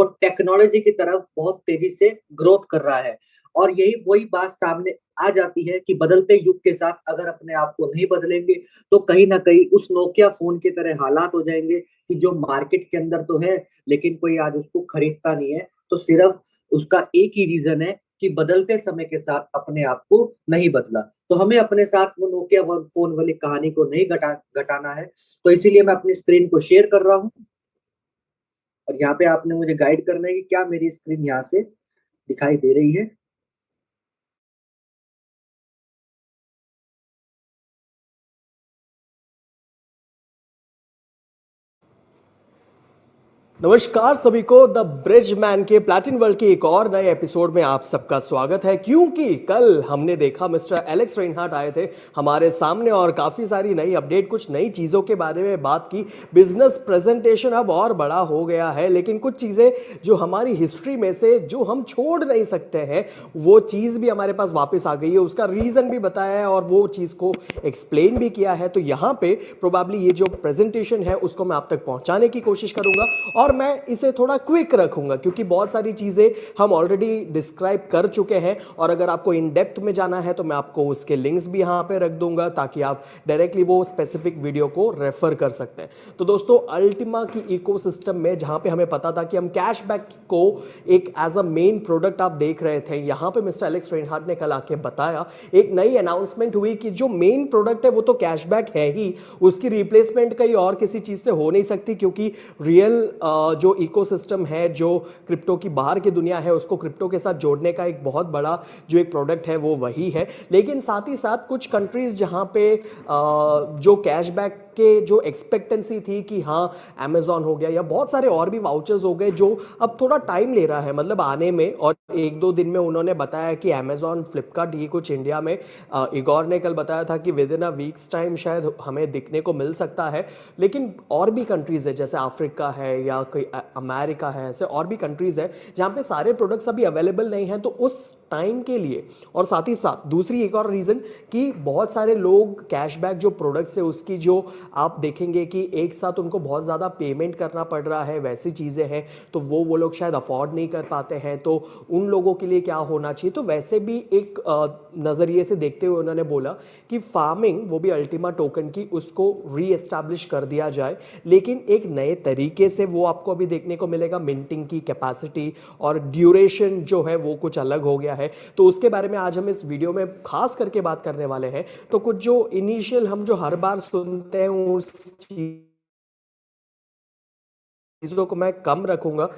वो टेक्नोलॉजी की तरफ बहुत तेजी से ग्रोथ कर रहा है। और यही वही बात सामने आ जाती है कि बदलते युग के साथ अगर अपने आप को नहीं बदलेंगे, तो कहीं न कहीं उस नोकिया फ़ोन की तरह हालात हो जाएँगे कि जो मार्केट के अंदर तो है, लेकिन कोई आज उसको खरीदता नहीं है। तो सिर्फ़ उसका एक ही रीज़न है कि बदलते समय के साथ अपने आप को नहीं बदला। तो हमें अपने साथ वो नोकिया व फ़ोन वाली कहानी को नहीं घटाना है। तो इसीलिए मैं अपनी स्क्रीन को शेयर कर रहा हूँ और यहाँ पे आपने मुझे गाइड करना है कि क्या मेरी स्क्रीन यहाँ से दिखाई दे रही है? नमस्कार सभी को द ब्रिज मैन के प्लैटिन वर्ल्ड के एक और नए एपिसोड में आप सबका स्वागत है। क्योंकि कल हमने देखा मिस्टर एलेक्स रेनहार्ट आए थे हमारे सामने और काफी सारी नई अपडेट, कुछ नई चीजों के बारे में बात की। बिजनेस प्रेजेंटेशन अब और बड़ा हो गया है, लेकिन कुछ चीजें जो हमारी हिस्ट्री में से जो हम छोड़ नहीं सकते हैं, वो चीज भी हमारे पास वापस आ गई है। उसका रीजन भी बताया है और वो चीज को एक्सप्लेन भी किया है। तो यहाँ पे प्रोबेबली ये जो प्रेजेंटेशन है उसको मैं आप तक पहुंचाने की कोशिश करूंगा और मैं इसे थोड़ा क्विक रखूंगा क्योंकि बहुत सारी चीजें हम ऑलरेडी डिस्क्राइब कर चुके हैं। और अगर आपको इन डेप्थ में जाना है तो मैं आपको उसके लिंक्स भी यहां पे रख दूंगा ताकि आप डायरेक्टली वो स्पेसिफिक वीडियो को रेफर कर सकते हैं। तो दोस्तों, अल्टीमा की इकोसिस्टम में जहां पे हमें पता था कि हम कैशबैक को एक एज अ मेन प्रोडक्ट आप देख रहे थे, यहां पे मिस्टर एलेक्स रेनहार्ट ने कल आके बताया, एक नई अनाउंसमेंट हुई कि जो मेन प्रोडक्ट है वो तो कैशबैक है ही, उसकी रिप्लेसमेंट कहीं और किसी चीज से हो नहीं सकती क्योंकि रियल जो इकोसिस्टम है, जो क्रिप्टो की बाहर की दुनिया है, उसको क्रिप्टो के साथ जोड़ने का एक बहुत बड़ा जो एक प्रोडक्ट है वो वही है। लेकिन साथ ही साथ कुछ कंट्रीज जहां पे जो कैशबैक के जो एक्सपेक्टेंसी थी कि हाँ अमेजॉन हो गया या बहुत सारे और भी वाउचर्स हो गए जो अब थोड़ा टाइम ले रहा है मतलब आने में, और एक दो दिन में उन्होंने बताया कि अमेजॉन, फ्लिपकार्ट, ये कुछ इंडिया में इगोर ने कल बताया था कि with in a weeks time शायद हमें दिखने को मिल सकता है। लेकिन और भी कंट्रीज है जैसे अफ्रीका है या कोई अमेरिका है, ऐसे और भी कंट्रीज है जहां पे सारे प्रोडक्ट्स अभी अवेलेबल नहीं हैं। तो उस टाइम के लिए, और साथ ही साथ दूसरी एक और रीजन कि बहुत सारे लोग कैशबैक जो प्रोडक्ट्स है उसकी जो आप देखेंगे कि एक साथ उनको बहुत ज़्यादा पेमेंट करना पड़ रहा है, वैसी चीज़ें हैं तो वो लोग शायद अफोर्ड नहीं कर पाते हैं। तो उन लोगों के लिए क्या होना चाहिए, तो वैसे भी एक नज़रिए से देखते हुए उन्होंने बोला कि फार्मिंग, वो भी अल्टीमा टोकन की, उसको रीएस्टैब्लिश कर दिया जाए, लेकिन एक नए तरीके से। वो आपको अभी देखने को मिलेगा, मिंटिंग की कैपेसिटी और ड्यूरेशन जो है वो कुछ अलग हो गया है। तो उसके बारे में आज हम इस वीडियो में खास करके बात करने वाले हैं। तो कुछ जो इनिशियल हम जो हर बार सुनते हैं उस चीजों को मैं कम रखूंगा।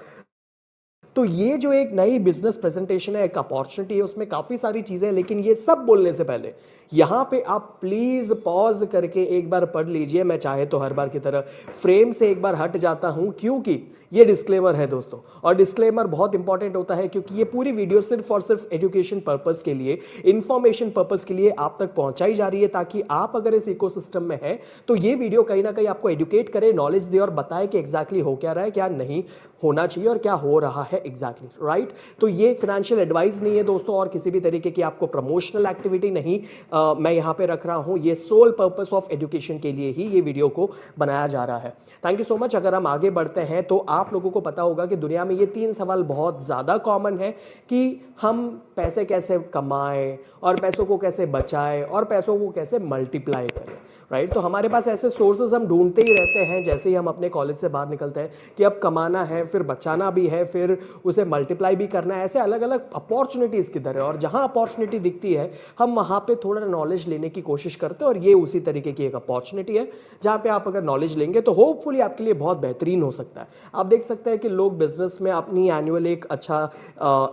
तो ये जो एक नई बिजनेस प्रेजेंटेशन है, एक अपॉर्चुनिटी है, उसमें काफी सारी चीजें हैं। लेकिन ये सब बोलने से पहले यहां पे आप प्लीज पॉज करके एक बार पढ़ लीजिए। मैं चाहे तो हर बार की तरह फ्रेम से एक बार हट जाता हूं क्योंकि ये डिस्क्लेमर है दोस्तों, और डिस्क्लेमर बहुत इंपॉर्टेंट होता है क्योंकि ये पूरी वीडियो सिर्फ और सिर्फ एजुकेशन पर्पस के लिए, इंफॉर्मेशन पर्पस के लिए आप तक पहुंचाई जा रही है ताकि आप अगर इस इकोसिस्टम में हैं तो ये वीडियो कहीं ना कहीं आपको एजुकेट करे, नॉलेज दे और बताए कि एग्जैक्टली हो क्या रहा है, क्या नहीं होना चाहिए और क्या हो रहा है एग्जैक्टली, राइट। तो ये फाइनेंशियल एडवाइस नहीं है दोस्तों और किसी भी तरीके की आपको प्रमोशनल एक्टिविटी नहीं मैं यहां पे रख रहा हूं। ये सोल पर्पस ऑफ एजुकेशन के लिए ही ये वीडियो को बनाया जा रहा है। Thank you so much. अगर हम आगे बढ़ते हैं तो आप लोगों को पता होगा कि दुनिया में ये 3 सवाल बहुत ज्यादा कॉमन है कि हम पैसे कैसे कमाएं और पैसों को कैसे बचाएं और पैसों को कैसे मल्टीप्लाई करें, राइट। तो हमारे पास ऐसे सोर्सेज हम ढूंढते ही रहते हैं जैसे ही हम अपने कॉलेज से बाहर निकलते हैं कि अब कमाना है, फिर बचाना भी है, फिर उसे मल्टीप्लाई भी करना है। ऐसे अलग अलग अपॉर्चुनिटीज किधर है और जहां अपॉर्चुनिटी दिखती है हम वहां पे थोड़ा नॉलेज लेने की कोशिश करते हैं और ये उसी तरीके की एक अपॉर्चुनिटी है जहां पे आप अगर नॉलेज लेंगे तो होपफुली आपके लिए बहुत बेहतरीन हो सकता है। आप देख सकते हैं कि लोग बिजनेस में अपनी एनुअल एक अच्छा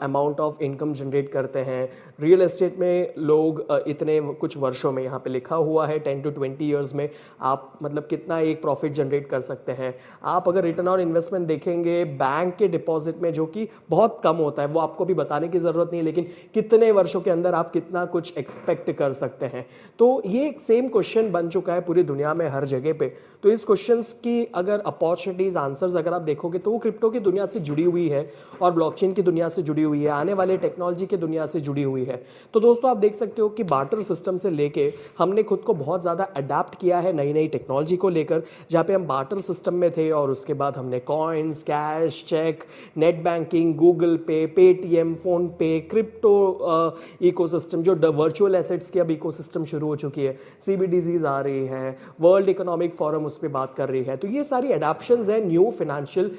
अमाउंट ऑफ इनकम जनरेट करते हैं। रियल एस्टेट में लोग इतने कुछ वर्षों में, यहाँ पे लिखा हुआ है 10 to 20 ईयर्स में आप मतलब कितना एक प्रॉफिट जनरेट कर सकते हैं। आप अगर रिटर्न ऑन इन्वेस्टमेंट देखेंगे बैंक के डिपॉजिट में, जो कि बहुत कम होता है, वो आपको भी बताने की जरूरत नहीं, लेकिन कितने वर्षों के अंदर आप कितना कुछ एक्सपेक्ट कर सकते हैं। तो ये एक सेम क्वेश्चन बन चुका है पूरी दुनिया में हर जगह पे। तो इस क्वेश्चन की अगर अपॉर्चुनिटीज, आंसर्स अगर आप देखोगे तो वो क्रिप्टो की दुनिया से जुड़ी हुई है और ब्लॉकचेन की दुनिया से जुड़ी हुई है, आने वाले टेक्नोलॉजी की दुनिया से जुड़ी हुई है। तो दोस्तों आप देख सकते हो कि बार्टर सिस्टम से लेके हमने खुद को बहुत ज़्यादा अडाप्ट किया है नई नई टेक्नोलॉजी को लेकर, जहाँ पे हम बार्टर सिस्टम में थे और उसके बाद हमने coins, cash, cheque, net banking, Google Pay, Paytm, PhonePe, crypto ecosystem, जो वर्चुअल एसेट्स की अब इकोसिस्टम शुरू हो चुकी है, सीबीडीसीज आ रही है, वर्ल्ड इकोनॉमिक फोरम उस पर बात कर रही है। तो ये सारी एडाप्शंस है न्यू फाइनेंशियल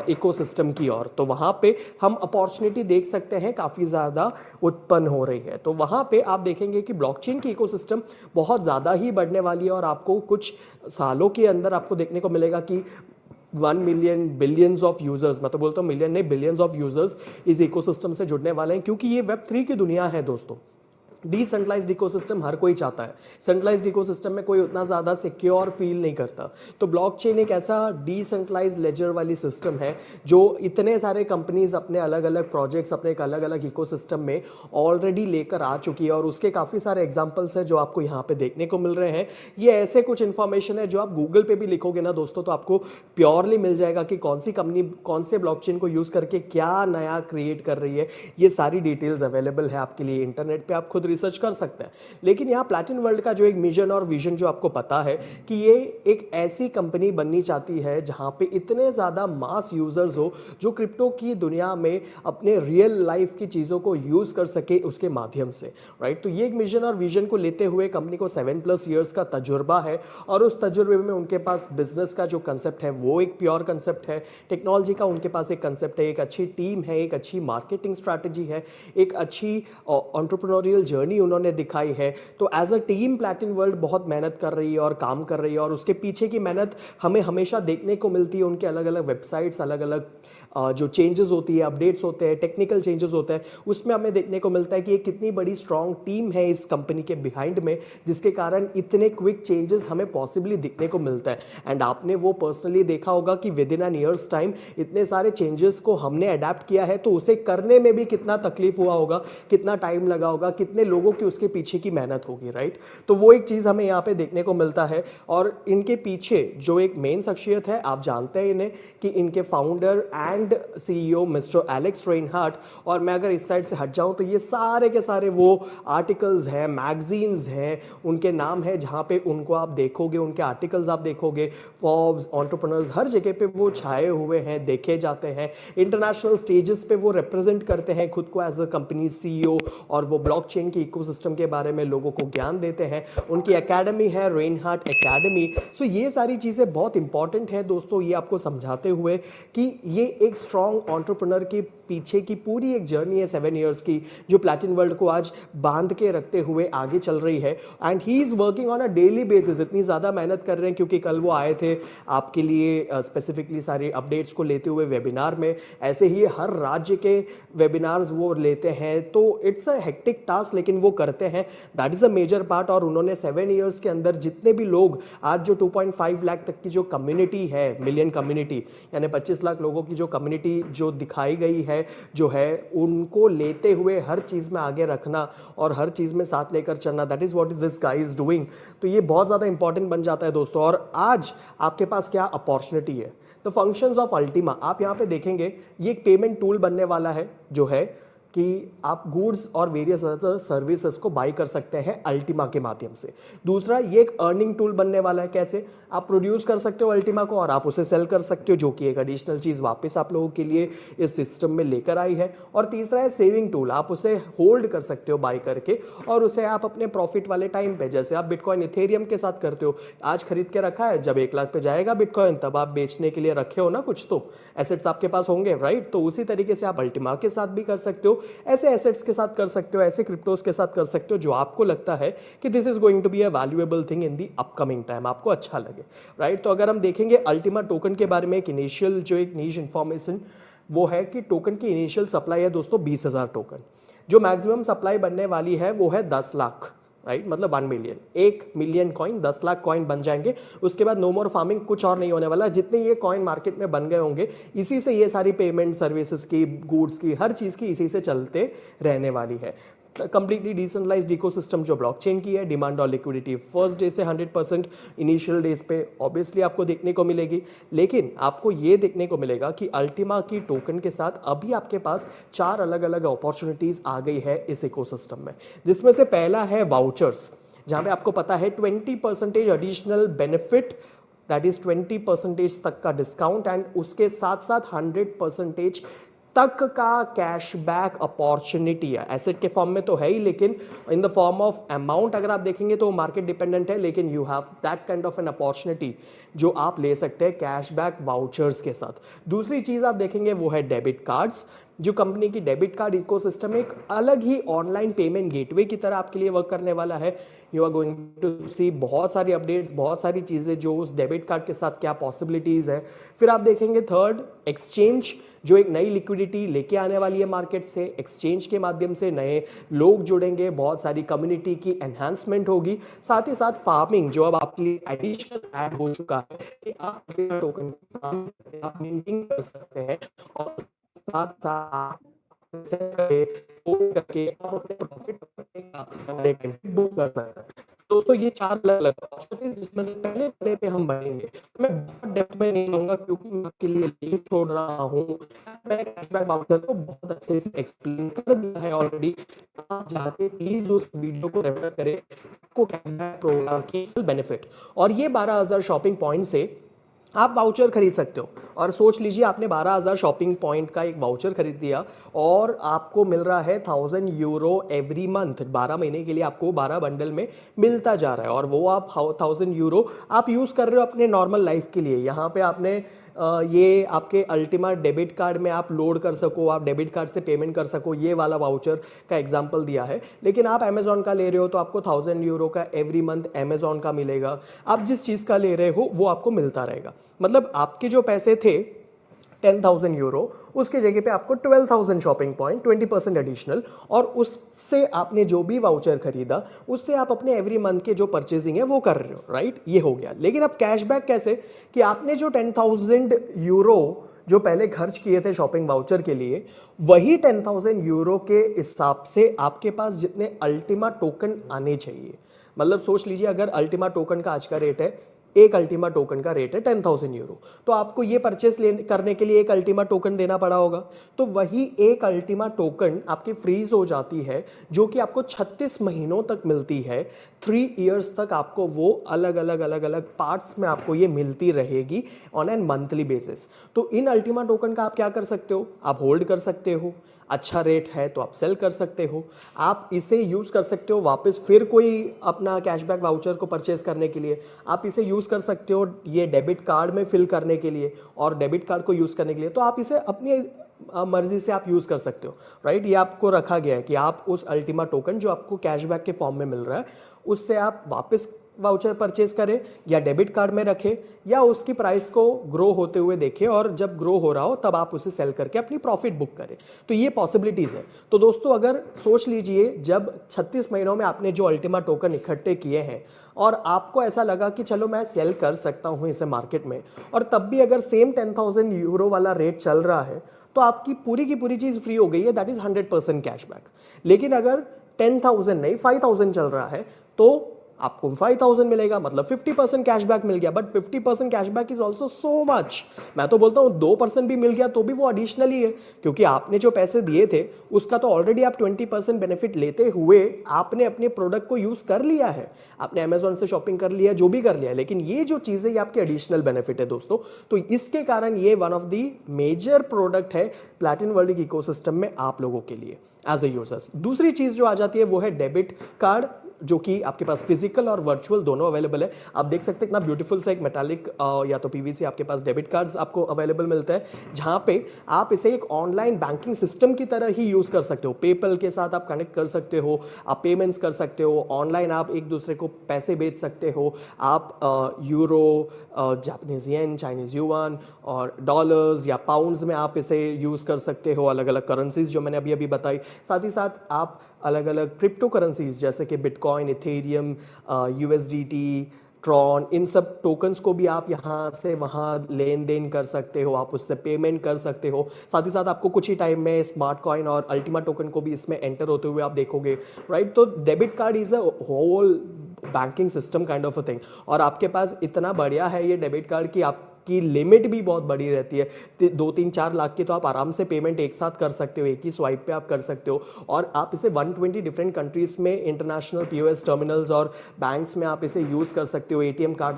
इकोसिस्टम की ओर। तो वहाँ पे हम अपॉर्चुनिटी देख सकते हैं काफ़ी ज़्यादा उत्पन्न हो रही है। तो वहाँ पे आप देखेंगे कि ब्लॉकचेन की इकोसिस्टम बहुत ज़्यादा ही बढ़ने वाली है और आपको कुछ सालों के अंदर आपको देखने को मिलेगा कि 1 मिलियन बिलियंस ऑफ यूजर्स, मैं तो बोलता हूँ मिलियन नहीं बिलियंस ऑफ यूजर्स इस इकोसिस्टम से जुड़ने वाले हैं, क्योंकि ये वेब 3 की दुनिया है दोस्तों। डिसेंट्रलाइज्ड इकोसिस्टम हर कोई चाहता है, सेंट्रलाइज्ड इकोसिस्टम में कोई उतना ज़्यादा सिक्योर फील नहीं करता। तो ब्लॉकचेन एक ऐसा डिसेंट्रलाइज्ड लेजर वाली सिस्टम है जो इतने सारे कंपनीज अपने अलग अलग प्रोजेक्ट्स अपने एक अलग अलग इकोसिस्टम में ऑलरेडी लेकर आ चुकी है, और उसके काफ़ी सारे एग्जाम्पल्स हैं जो आपको यहाँ पे देखने को मिल रहे हैं। ये ऐसे कुछ इन्फॉर्मेशन है जो आप गूगल पे भी लिखोगे ना दोस्तों, तो आपको प्योरली मिल जाएगा कि कौन सी कंपनी कौन से ब्लॉकचेन को यूज़ करके क्या नया क्रिएट कर रही है। ये सारी डिटेल्स अवेलेबल है आपके लिए इंटरनेट पे, आप खुद रिसर्च कर सकते हैं। लेकिन यहाँ प्लैटिन वर्ल्ड का जो एक मिशन और विजन जो आपको पता है कि ये एक ऐसी कंपनी बननी चाहती है जहां पे इतने ज़्यादा मास यूजर्स हो जो क्रिप्टो की दुनिया में अपने रियल लाइफ की चीज़ों को यूज़ कर सके उसके माध्यम से, राइट। तो ये एक मिशन और विजन को लेते हुए कंपनी को 7+ ईयर्स का तजुर्बा है, और उस तजुर्बे में उनके पास बिजनेस का जो कंसेप्ट है वो एक प्योर कंसेप्ट है, टेक्नोलॉजी का उनके पास एक कंसेप्ट है, एक अच्छी टीम है, एक अच्छी मार्केटिंग स्ट्रैटेजी है, एक अच्छी एंटरप्रेन्योरियल जर्नी उन्होंने दिखाई है। तो as a team Platin World बहुत मेहनत कर रही है और काम कर रही है, और उसके पीछे की मेहनत हमें हमेशा देखने को मिलती है। उनके अलग अलग वेबसाइट्स, अलग अलग जो चेंजेस होती है, अपडेट्स होते हैं, टेक्निकल चेंजेस होते हैं, उसमें हमें देखने को मिलता है कि एक कितनी बड़ी स्ट्रॉन्ग टीम है इस कंपनी के बिहाइंड में, जिसके कारण इतने क्विक चेंजेस हमें पॉसिबली दिखने को मिलता है। एंड आपने वो पर्सनली देखा होगा कि with in an years time इतने सारे चेंजेस को हमने अडेप्ट किया है, तो उसे करने में भी कितना तकलीफ हुआ होगा, कितना टाइम लगा होगा, कितने लोगों की उसके पीछे की मेहनत होगी, राइट। तो वो एक चीज़ हमें यहाँ पे देखने को मिलता है। और इनके पीछे जो एक मेन शख्सियत है, आप जानते हैं इन्हें कि इनके founder and CEO mister Alex Reinhart. और मैं अगर इस साइड से हट जाऊं तो ये सारे के सारे वो आर्टिकल्स हैं, मैगजीन्स हैं, उनके नाम है जहां पे उनको आप देखोगे, उनके आर्टिकल्स आप देखोगे, फॉर्ब्स, एंटरप्रेन्योर्स, हर जगह पे वो छाए हुए हैं, देखे जाते हैं। इंटरनेशनल स्टेजेस पे वो रिप्रेजेंट करते हैं खुद को एज अ कंपनी सीईओ, और वो ब्लॉकचेन की इकोसिस्टम के बारे में लोगों को ज्ञान देते हैं। उनकी एकेडमी है रेनहार्ट एकेडमी। सो ये सारी चीज़ें बहुत इंपॉर्टेंट है दोस्तों, ये आपको समझाते हुए कि ये एक स्ट्रॉन्ग एंटरप्रेन्योर के पीछे की पूरी एक जर्नी है 7 इयर्स की, जो प्लैटिन वर्ल्ड को आज बांध के रखते हुए आगे चल रही है। And he is working on a daily basis, इतनी ज़्यादा मेहनत कर रहे हैं क्योंकि कल वो आए थे आपके लिए स्पेसिफिकली सारी अपडेट्स को लेते हुए वेबिनार में। ऐसे ही हर राज्य के वेबिनार्स वो लेते हैं, तो इट्स अ हेक्टिक टास्क, लेकिन वो करते हैं, that is a major part. और उन्होंने 7 इयर्स के अंदर जितने भी लोग आज जो 2.5 लाख तक की जो कम्युनिटी है, मिलियन कम्युनिटी यानी 25 लाख लोगों की जो कम्युनिटी जो दिखाई गई है जो है, उनको लेते हुए हर चीज़ में आगे रखना और हर चीज़ में साथ लेकर चलना, that is what is this guy is doing. तो ये बहुत ज़्यादा इंपॉर्टेंट बन जाता है दोस्तों। और आज आपके पास क्या अपॉर्चुनिटी है, द फंक्शंस ऑफ अल्टीमा आप यहाँ पे देखेंगे, ये एक पेमेंट टूल बनने वाला है जो है कि आप गुड्स और वेरियस सर्विसेज को बाई कर सकते हैं अल्टीमा के माध्यम से। दूसरा, ये एक अर्निंग टूल बनने वाला है। कैसे? आप प्रोड्यूस कर सकते हो अल्टीमा को और आप उसे सेल कर सकते हो, जो कि एक एडिशनल चीज़ वापस आप लोगों के लिए इस सिस्टम में लेकर आई है। और तीसरा है सेविंग टूल, आप उसे होल्ड कर सकते हो बाई करके, और उसे आप अपने प्रॉफिट वाले टाइम पे, जैसे आप बिटकॉइन इथेरियम के साथ करते हो, आज खरीद के रखा है, जब 1 लाख पे जाएगा बिटकॉइन तब आप बेचने के लिए रखे हो ना, कुछ तो एसेट्स आपके पास होंगे, राइट। तो उसी तरीके से आप अल्टीमा के साथ भी कर सकते हो, ऐसे एसेट्स के साथ कर सकते हो, ऐसे क्रिप्टोस के साथ कर सकते हो जो आपको लगता है कि this is going to be a valuable thing in the upcoming time, आपको अच्छा लगे, राइट। तो अगर हम देखेंगे अल्टीमा टोकन के बारे में एक इनिशियल जो एक नीश इंफॉर्मेशन वो है कि टोकन की इनिशियल सप्लाई है दोस्तों 20,000 टोकन। जो मैक्सिमम सप्लाई बनने वाली है वो है 10 लाख, राइट, मतलब 1 million, 1 million coin, 10 lakh coin बन जाएंगे। उसके बाद नो मोर फार्मिंग, कुछ और नहीं होने वाला। जितने ये कॉइन मार्केट में बन गए होंगे, इसी से ये सारी पेमेंट सर्विसेज की, गुड्स की, हर चीज़ की इसी से चलते रहने वाली है। कंप्लीटली डिसेंट्रलाइज्ड इकोसिस्टम जो ब्लॉकचेन की है, डिमांड और लिक्विडिटी फर्स्ट डे से 100% इनिशियल डेज पे ऑब्वियसली आपको देखने को मिलेगी। लेकिन आपको ये देखने को मिलेगा कि अल्टीमा की टोकन के साथ अभी आपके पास 4 अलग अलग अपॉर्चुनिटीज आ गई है इस इकोसिस्टम में, जिसमें से पहला है वाउचर्स। जहां पे आपको पता है 20% एडिशनल बेनिफिट, दैट इज 20% तक का डिस्काउंट एंड उसके साथ साथ 100% तक का कैशबैक अपॉर्चुनिटी है। एसेट के फॉर्म में तो है ही, लेकिन in the form of amount अगर आप देखेंगे तो मार्केट डिपेंडेंट है, लेकिन you have that kind of an opportunity जो आप ले सकते हैं कैशबैक वाउचर्स के साथ। दूसरी चीज आप देखेंगे वो है डेबिट कार्ड्स। जो कंपनी की डेबिट कार्ड इकोसिस्टम एक अलग ही ऑनलाइन पेमेंट गेटवे की तरह आपके लिए वर्क करने वाला है। यू आर गोइंग टू सी बहुत सारी अपडेट्स, बहुत सारी चीज़ें जो उस डेबिट कार्ड के साथ क्या पॉसिबिलिटीज़ है। फिर आप देखेंगे थर्ड, एक्सचेंज, जो एक नई लिक्विडिटी लेके आने वाली है मार्केट से। एक्सचेंज के माध्यम से नए लोग जुड़ेंगे, बहुत सारी कम्युनिटी की एनहांसमेंट होगी। साथ ही साथ फार्मिंग जो अब आपके लिए एडिशनल ऐड हो चुका है कि आप टोकन आप मिंटिंग कर सकते हैं और साथ साथ करके आप अपने प्रॉफिट बुक कर सकते हैं। दोस्तों ये चार अलग अलग अपॉर्चुनिटीज जिसमें से पहले वाले पे हम बढ़ेंगे। मैं बहुत डेप्थ में नहीं जाऊंगा क्योंकि मैं आपके लिए लिंक छोड़ रहा हूँ। मैंने कैशबैक वाउचर को बहुत अच्छे से एक्सप्लेन कर दिया है ऑलरेडी। आप जाके प्लीज उस वीडियो को रेफर करें, आपको कैशबैक प्रोग्राम की बेनिफिट और ये 12,000 शॉपिंग पॉइंट से आप वाउचर खरीद सकते हो। और सोच लीजिए आपने 12,000 शॉपिंग पॉइंट का एक वाउचर खरीद दिया और आपको मिल रहा है 1,000 यूरो एवरी मंथ। 12 महीने के लिए आपको 12 बंडल में मिलता जा रहा है और वो आप 1,000 यूरो आप यूज़ कर रहे हो अपने नॉर्मल लाइफ के लिए। यहाँ पे आपने ये आपके अल्टीमा डेबिट कार्ड में आप लोड कर सको, आप डेबिट कार्ड से पेमेंट कर सको, ये वाला वाउचर का एग्जांपल दिया है। लेकिन आप अमेजॉन का ले रहे हो तो आपको 1,000 यूरो का एवरी मंथ अमेजॉन का मिलेगा। आप जिस चीज़ का ले रहे हो वो आपको मिलता रहेगा। मतलब आपके जो पैसे थे 10,000 यूरो, उसके जगह पे आपको 12,000 शॉपिंग पॉइंट, 20% एडिशनल, और उससे आपने जो भी वाउचर खरीदा उससे आप अपने एवरी मंथ के जो परचेजिंग है वो कर रहे हो, राइट? ये हो गया। लेकिन अब कैशबैक कैसे कि आपने जो 10,000 यूरो जो पहले खर्च किए थे शॉपिंग वाउचर के लिए, वही 10,000 यूरो के हिसाब से आपके पास जितने अल्टीमा टोकन आने चाहिए। मतलब सोच लीजिए अगर अल्टीमा टोकन का आज का रेट है, एक अल्टीमा टोकन का रेट है 10,000 यूरो, तो आपको ये परचेस करने के लिए एक अल्टीमा टोकन देना पड़ा होगा। तो वही एक अल्टीमा टोकन आपकी फ्रीज हो जाती है जो कि आपको 36 महीनों तक मिलती है। 3 इयर्स तक आपको वो अलग अलग पार्ट्स में आपको ये मिलती रहेगी ऑन एन मंथली बेसिस। तो इन अल्टीमा टोकन का आप क्या कर सकते हो, आप होल्ड कर सकते हो, अच्छा रेट है तो आप सेल कर सकते हो। आप इसे यूज़ कर सकते हो वापस फिर कोई अपना कैशबैक वाउचर को परचेस करने के लिए। आप इसे यूज़ कर सकते हो ये डेबिट कार्ड में फिल करने के लिए और डेबिट कार्ड को यूज़ करने के लिए। तो आप इसे अपनी मर्जी से आप यूज़ कर सकते हो, राइट? ये आपको रखा गया है कि आप उस अल्टीमा टोकन जो आपको कैशबैक के फॉर्म में मिल रहा है उससे आप वापस वाउचर परचेज करें या डेबिट कार्ड में रखें या उसकी प्राइस को ग्रो होते हुए देखें और जब ग्रो हो रहा हो तब आप उसे सेल करके अपनी प्रॉफिट बुक करें। तो ये पॉसिबिलिटीज़ है। तो दोस्तों अगर सोच लीजिए जब 36 महीनों में आपने जो अल्टीमा टोकन इकट्ठे किए हैं और आपको ऐसा लगा कि चलो मैं सेल कर सकता हूँ इसे मार्केट में, और तब भी अगर सेम 10,000 यूरो वाला रेट चल रहा है तो आपकी पूरी की पूरी चीज़ फ्री हो गई है, दैट इज़ 100% कैशबैक। लेकिन अगर 10,000 नहीं 5,000 चल रहा है तो आपको 5,000 मिलेगा, मतलब 50% कैशबैक मिल गया। But 50% cashback is also so much. मैं तो बोलता हूँ 2% भी मिल गया तो भी वो एडिशनली है, क्योंकि आपने जो पैसे दिए थे उसका तो ऑलरेडी आप 20% बेनिफिट लेते हुए आपने अपने प्रोडक्ट को यूज कर लिया है, आपने अमेजोन से शॉपिंग कर लिया, जो भी कर लिया। लेकिन ये जो चीज़ है ये आपके एडिशनल बेनिफिट है दोस्तों। तो इसके कारण ये one of the major product है प्लैटिन वर्ल्ड इकोसिस्टम में आप लोगों के लिए एज ए यूजर्स। दूसरी चीज़ जो आ जाती है वो है डेबिट कार्ड, जो कि आपके पास फिजिकल और वर्चुअल दोनों अवेलेबल है। आप देख सकते हैं कितना ब्यूटीफुल सा एक मेटालिक या तो पीवीसी आपके पास डेबिट कार्ड्स आपको अवेलेबल मिलता है, जहां पे आप इसे एक ऑनलाइन बैंकिंग सिस्टम की तरह ही यूज कर सकते हो। पेपल के साथ आप कनेक्ट कर सकते हो, आप पेमेंट्स कर सकते हो, ऑनलाइन आप एक दूसरे को पैसे भेज सकते हो। आप euro, Japanese yen, Chinese yuan और डॉलर्स या पाउंड्स में आप इसे यूज कर सकते हो, अलग अलग करेंसीज जो मैंने अभी अभी बताई। साथ ही साथ आप अलग अलग क्रिप्टो करेंसीज जैसे कि बिटकॉइन, इथेरियम, यूएसडीटी, ट्रॉन, इन सब टोकन्स को भी आप यहाँ से वहाँ लेन देन कर सकते हो, आप उससे पेमेंट कर सकते हो। साथ ही साथ आपको कुछ ही टाइम में स्मार्ट कॉइन और अल्टीमा टोकन को भी इसमें एंटर होते हुए आप देखोगे, राइट? तो debit card is a whole banking system kind of a thing, और आपके पास इतना बढ़िया है ये डेबिट कार्ड कि आप की लिमिट भी बहुत बड़ी रहती है। 2-3-4 लाख की तो आप आराम से पेमेंट एक साथ कर सकते हो, एक ही स्वाइप पे आप कर सकते हो। और आप इसे 120 डिफरेंट कंट्रीज में इंटरनेशनल पीओएस टर्मिनल्स और बैंक्स में आप इसे यूज़ कर सकते हो। एटीएम कार्ड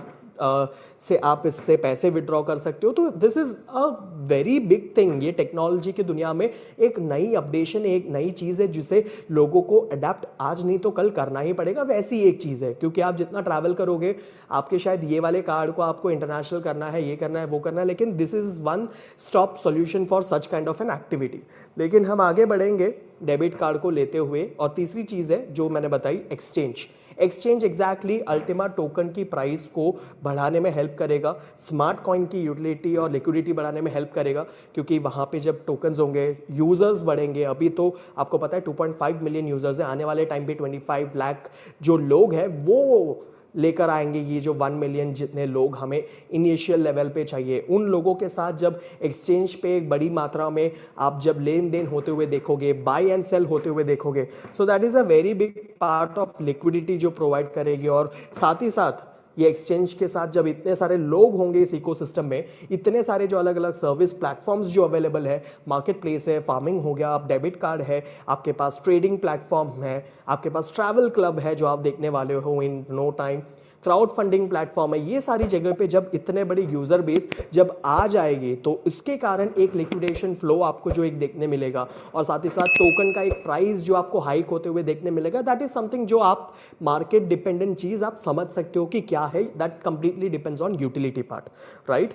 से आप इससे पैसे विड्रॉ कर सकते हो। तो this is a very big thing. ये टेक्नोलॉजी की दुनिया में एक नई अपडेशन, एक नई चीज़ है जिसे लोगों को अडेप्ट आज नहीं तो कल करना ही पड़ेगा। वैसी एक चीज़ है, क्योंकि आप जितना ट्रैवल करोगे, आपके शायद ये वाले कार्ड को आपको इंटरनेशनल करना है, ये करना है, वो करना है, लेकिन this is one stop solution for such kind of an activity. लेकिन हम आगे बढ़ेंगे डेबिट कार्ड को लेते हुए। और तीसरी चीज़ है जो मैंने बताई, exchange. Exchange exactly Ultima token की प्राइस को बढ़ाने में हेल्प करेगा, स्मार्ट कॉइन की यूटिलिटी और लिक्विडिटी बढ़ाने में हेल्प करेगा, क्योंकि वहाँ पे जब टोकन्स होंगे, यूज़र्स बढ़ेंगे। अभी तो आपको पता है 2.5 मिलियन यूज़र्स हैं, आने वाले टाइम पे 25 लाख जो लोग हैं वो लेकर आएंगे ये जो 1 मिलियन जितने लोग हमें इनिशियल लेवल पे चाहिए। उन लोगों के साथ जब एक्सचेंज पे एक बड़ी मात्रा में आप जब लेन देन होते हुए देखोगे, बाय एंड सेल होते हुए देखोगे, so that is a very big part of liquidity जो प्रोवाइड करेगी। और साथ ही साथ ये एक्सचेंज के साथ जब इतने सारे लोग होंगे इस इकोसिस्टम में, इतने सारे जो अलग अलग सर्विस प्लेटफॉर्म्स जो अवेलेबल है, मार्केट प्लेस है, फार्मिंग हो गया, आप डेबिट कार्ड है, आपके पास ट्रेडिंग प्लेटफॉर्म है, आपके पास ट्रैवल क्लब है जो आप देखने वाले हो in no time, crowd funding platform है, ये सारी जगह पे जब इतने बड़ी यूजर बेस जब आ जाएगी तो इसके कारण एक लिक्विडेशन फ्लो आपको जो एक देखने मिलेगा, और साथ ही साथ टोकन का एक प्राइस जो आपको हाइक होते हुए देखने मिलेगा। दैट इज समथिंग जो आप मार्केट डिपेंडेंट चीज आप समझ सकते हो कि क्या है। That completely depends on utility part, right.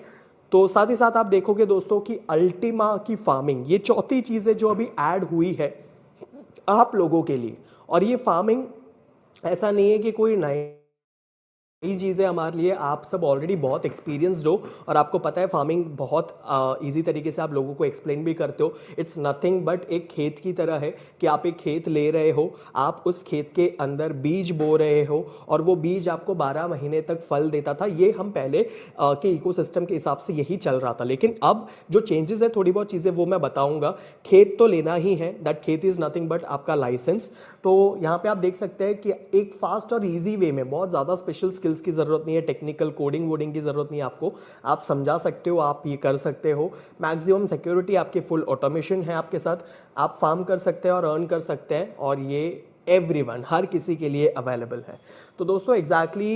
तो साथ ही साथ आप देखोगे दोस्तों कि अल्टीमा की फार्मिंग, ये चौथी चीज है जो अभी ऐड हुई है आप लोगों के लिए। और ये फार्मिंग ऐसा नहीं है कि कोई नई चीज़ है हमारे लिए, आप सब ऑलरेडी बहुत एक्सपीरियंस्ड हो और आपको पता है फार्मिंग बहुत इजी तरीके से आप लोगों को एक्सप्लेन भी करते हो। इट्स नथिंग बट एक खेत की तरह है कि आप एक खेत ले रहे हो, आप उस खेत के अंदर बीज बो रहे हो और वो बीज आपको 12 महीने तक फल देता था। ये हम पहले के इकोसिस्टम के हिसाब से यही चल रहा था, लेकिन अब जो चेंजेस है, थोड़ी बहुत चीज़ें वो मैं बताऊंगा। खेत तो लेना ही है, दैट खेत इज़ नथिंग बट आपका लाइसेंस। तो यहाँ पे आप देख सकते हैं कि एक फास्ट और ईजी वे में, बहुत ज़्यादा स्पेशल स्किल्स की ज़रूरत नहीं है, टेक्निकल कोडिंग वोडिंग की ज़रूरत नहीं है आपको, आप समझा सकते हो, आप ये कर सकते हो। मैक्सिमम सिक्योरिटी आपकी, फुल ऑटोमेशन है आपके साथ, आप फार्म कर सकते हैं और अर्न कर सकते हैं, और ये एवरीवन, हर किसी के लिए अवेलेबल है। तो दोस्तों एग्जैक्टली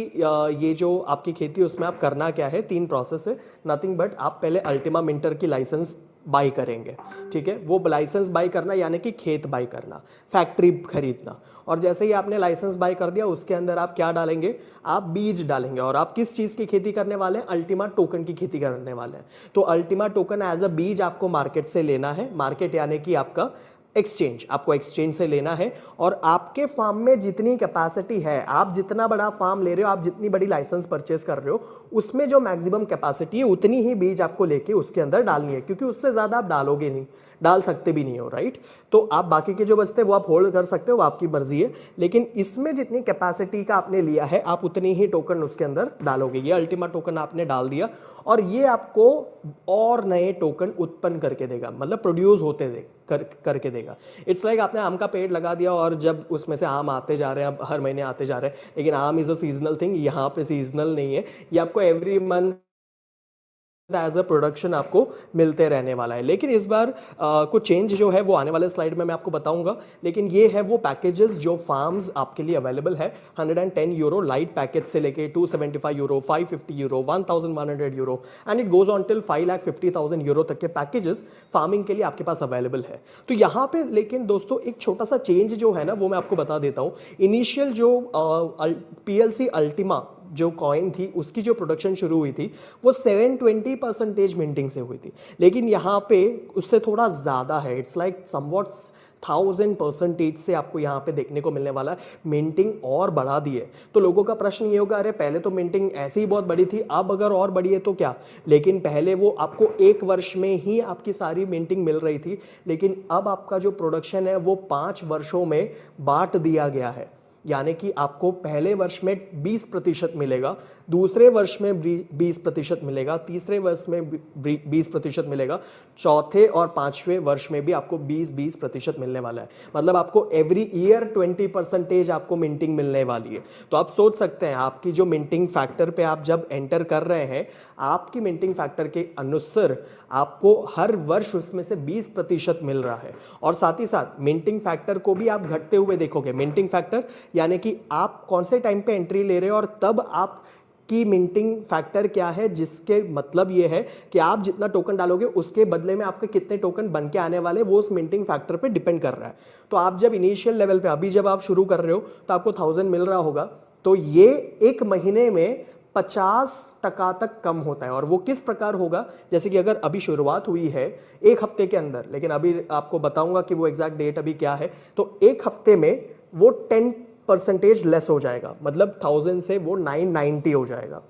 ये जो आपकी खेती है उसमें आप करना क्या है, 3 प्रोसेस है। नथिंग बट आप पहले अल्टीमा मिंटर की लाइसेंस बाई करेंगे, ठीक है। वो लाइसेंस बाई करना यानी कि खेत बाई करना, फैक्ट्री खरीदना। और जैसे ही आपने लाइसेंस बाई कर दिया, उसके अंदर आप क्या डालेंगे, आप बीज डालेंगे। और आप किस चीज़ की खेती करने वाले हैं, अल्टीमा टोकन की खेती करने वाले हैं। तो अल्टीमा टोकन एज अ बीज आपको मार्केट से लेना है, मार्केट यानी कि आपका एक्सचेंज, आपको एक्सचेंज से लेना है। और आपके फार्म में जितनी कैपेसिटी है, आप जितना बड़ा फार्म ले रहे हो, आप जितनी बड़ी लाइसेंस परचेस कर रहे हो, उसमें जो मैक्सिमम कैपेसिटी है उतनी ही बीज आपको लेके उसके अंदर डालनी है, क्योंकि उससे ज़्यादा आप डालोगे नहीं, डाल सकते भी नहीं हो, राइट। तो आप बाकी के जो बचते हैं वो आप होल्ड कर सकते हो, वो आपकी मर्जी है, लेकिन इसमें जितनी कैपेसिटी का आपने लिया है आप उतनी ही टोकन उसके अंदर डालोगे। ये अल्टीमा टोकन आपने डाल दिया और ये आपको और नए टोकन उत्पन्न करके देगा, मतलब प्रोड्यूस होते करके देगा। इट्स लाइक आपने आम का पेड़ लगा दिया और जब उसमें से आम आते जा रहे हैं, अब हर महीने आते जा रहे हैं, लेकिन आम इज अ सीजनल थिंग, यहाँ पे सीजनल नहीं है, ये आपको every month as a production आपको मिलते रहने वाला है। लेकिन इस बार कुछ चेंज जो है वो आने वाले स्लाइड में मैं आपको बताऊंगा। लेकिन ये है वो पैकेजेस जो फार्म्स आपके लिए अवेलेबल है। 110 यूरो लाइट पैकेज से लेके 275 euro, 550 euro, 1100 euro and it goes on till 5,50,000 euro तक के पैकेजेस फार्मिंग के लिए आपके पास अवेलेबल है। तो यहाँ पे लेकिन दोस्तों एक छोटा सा चेंज जो है ना वो मैं आपको बता देता हूँ। इनिशियल जो PLC अल्टीमा जो कॉइन थी उसकी जो प्रोडक्शन शुरू हुई थी वो 720% मिंटिंग से हुई थी, लेकिन यहाँ पे उससे थोड़ा ज़्यादा है। इट्स लाइक समवॉट 1000% से आपको यहाँ पे देखने को मिलने वाला है। मिंटिंग और बढ़ा दी है। तो लोगों का प्रश्न ये होगा, अरे पहले तो मिंटिंग ऐसे ही बहुत बड़ी थी, अब अगर और बड़ी है तो क्या। लेकिन पहले वो आपको 1 वर्ष में ही आपकी सारी मिंटिंग मिल रही थी, लेकिन अब आपका जो प्रोडक्शन है वो 5 वर्षों में बांट दिया गया है। यानी कि आपको पहले वर्ष में 20% मिलेगा, दूसरे वर्ष में 20% मिलेगा, तीसरे वर्ष में 20% मिलेगा, चौथे और पांचवें वर्ष में भी आपको 20% मिलने वाला है। मतलब आपको एवरी ईयर 20% आपको मिंटिंग मिलने वाली है। तो आप सोच सकते हैं आपकी जो मिंटिंग फैक्टर पे आप जब एंटर कर रहे हैं, आपकी मिंटिंग फैक्टर के अनुसार आपको हर वर्ष उसमें से 20% मिल रहा है। और साथ ही साथ मिंटिंग फैक्टर को भी आप घटते हुए देखोगे। मिंटिंग फैक्टर यानी कि आप कौन से टाइम पे एंट्री ले रहे हो और तब आप की मिंटिंग फैक्टर क्या है, जिसके मतलब ये है कि आप जितना टोकन डालोगे उसके बदले में आपके कितने टोकन बन के आने वाले, वो उस मिंटिंग फैक्टर पे डिपेंड कर रहा है। तो आप जब इनिशियल लेवल पे अभी जब आप शुरू कर रहे हो तो आपको 1000 मिल रहा होगा, तो ये एक महीने में 50% तक कम होता है। और वो किस प्रकार होगा, जैसे कि अगर अभी शुरुआत हुई है एक हफ्ते के अंदर, लेकिन अभी आपको बताऊंगा कि वो एग्जैक्ट डेट अभी क्या है, तो एक हफ्ते में वो 10% लेस हो जाएगा। मतलब 1000 से वो 990 हो जाएगा।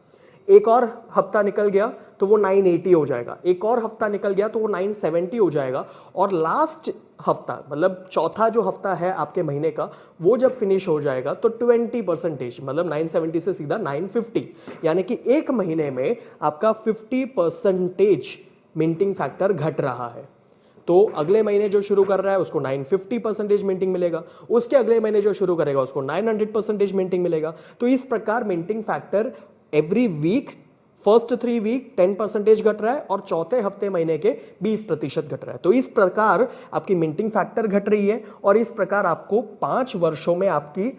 एक और हफ्ता निकल गया तो वो 980 हो जाएगा, एक और हफ्ता निकल गया तो वो 970 हो जाएगा, और लास्ट हफ्ता मतलब चौथा जो हफ्ता है आपके महीने का, वो जब फिनिश हो जाएगा तो 20% मतलब 970 से सीधा 950, यानी कि एक महीने में आपका 50% मिंटिंग फैक्टर घट रहा है। तो अगले महीने जो शुरू कर रहा है उसको 950% मिंटिंग मिलेगा, उसके अगले महीने जो शुरू करेगा उसको 900% मिंटिंग मिलेगा। तो इस प्रकार minting factor every week first 3 week 10% घट रहा है और चौथे हफ्ते महीने के 20% घट रहा है। तो इस प्रकार आपकी मिंटिंग फैक्टर घट रही है और इस प्रकार आपको 5 वर्षों में आपकी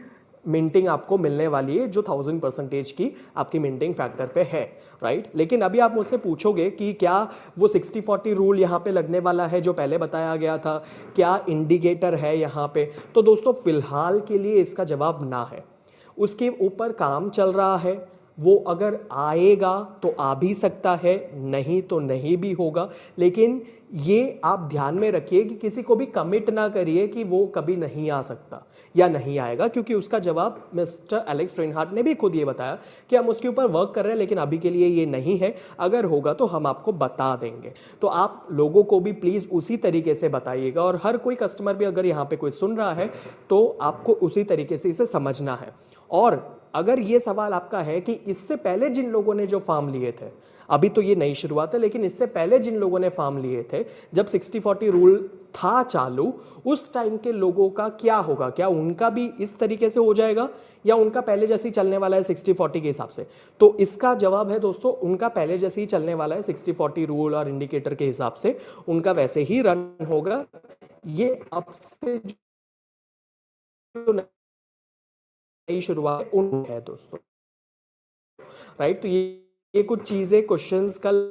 मिंटिंग आपको मिलने वाली है, जो 1000% की आपकी मिंटिंग फैक्टर पे है, राइट। लेकिन अभी आप मुझसे पूछोगे कि क्या वो 60-40 रूल यहाँ पे लगने वाला है जो पहले बताया गया था, क्या इंडिकेटर है यहाँ पे? तो दोस्तों फिलहाल के लिए इसका जवाब ना है। उसके ऊपर काम चल रहा है, वो अगर आएगा तो आ भी सकता है, नहीं तो नहीं भी होगा। लेकिन ये आप ध्यान में रखिए कि किसी को भी कमिट ना करिए कि वो कभी नहीं आ सकता या नहीं आएगा, क्योंकि उसका जवाब मिस्टर एलेक्स रेनहार्ट ने भी खुद ये बताया कि हम उसके ऊपर वर्क कर रहे हैं, लेकिन अभी के लिए ये नहीं है, अगर होगा तो हम आपको बता देंगे। तो आप लोगों को भी प्लीज़ उसी तरीके से बताइएगा, और हर कोई कस्टमर भी अगर यहाँ पे कोई सुन रहा है तो आपको उसी तरीके से इसे समझना है। और अगर ये सवाल आपका है कि इससे पहले जिन लोगों ने जो फार्म लिए थे, अभी तो ये नई शुरुआत है, लेकिन इससे पहले जिन लोगों ने फार्म लिए थे, जब 60-40 रूल था चालू, उस टाइम के लोगों का क्या होगा? क्या उनका भी इस तरीके से हो जाएगा या उनका पहले जैसे ही चलने वाला है 60-40 के हिसाब से? तो इसका जवाब है दोस्तों, उनका पहले जैसे ही चलने वाला है 60-40 रूल और इंडिकेटर के हिसाब से, उनका वैसे ही रन होगा। ये अब से जो नई शुरुआत उन है दोस्तों, राइट। तो ये कुछ चीजें क्वेश्चंस कल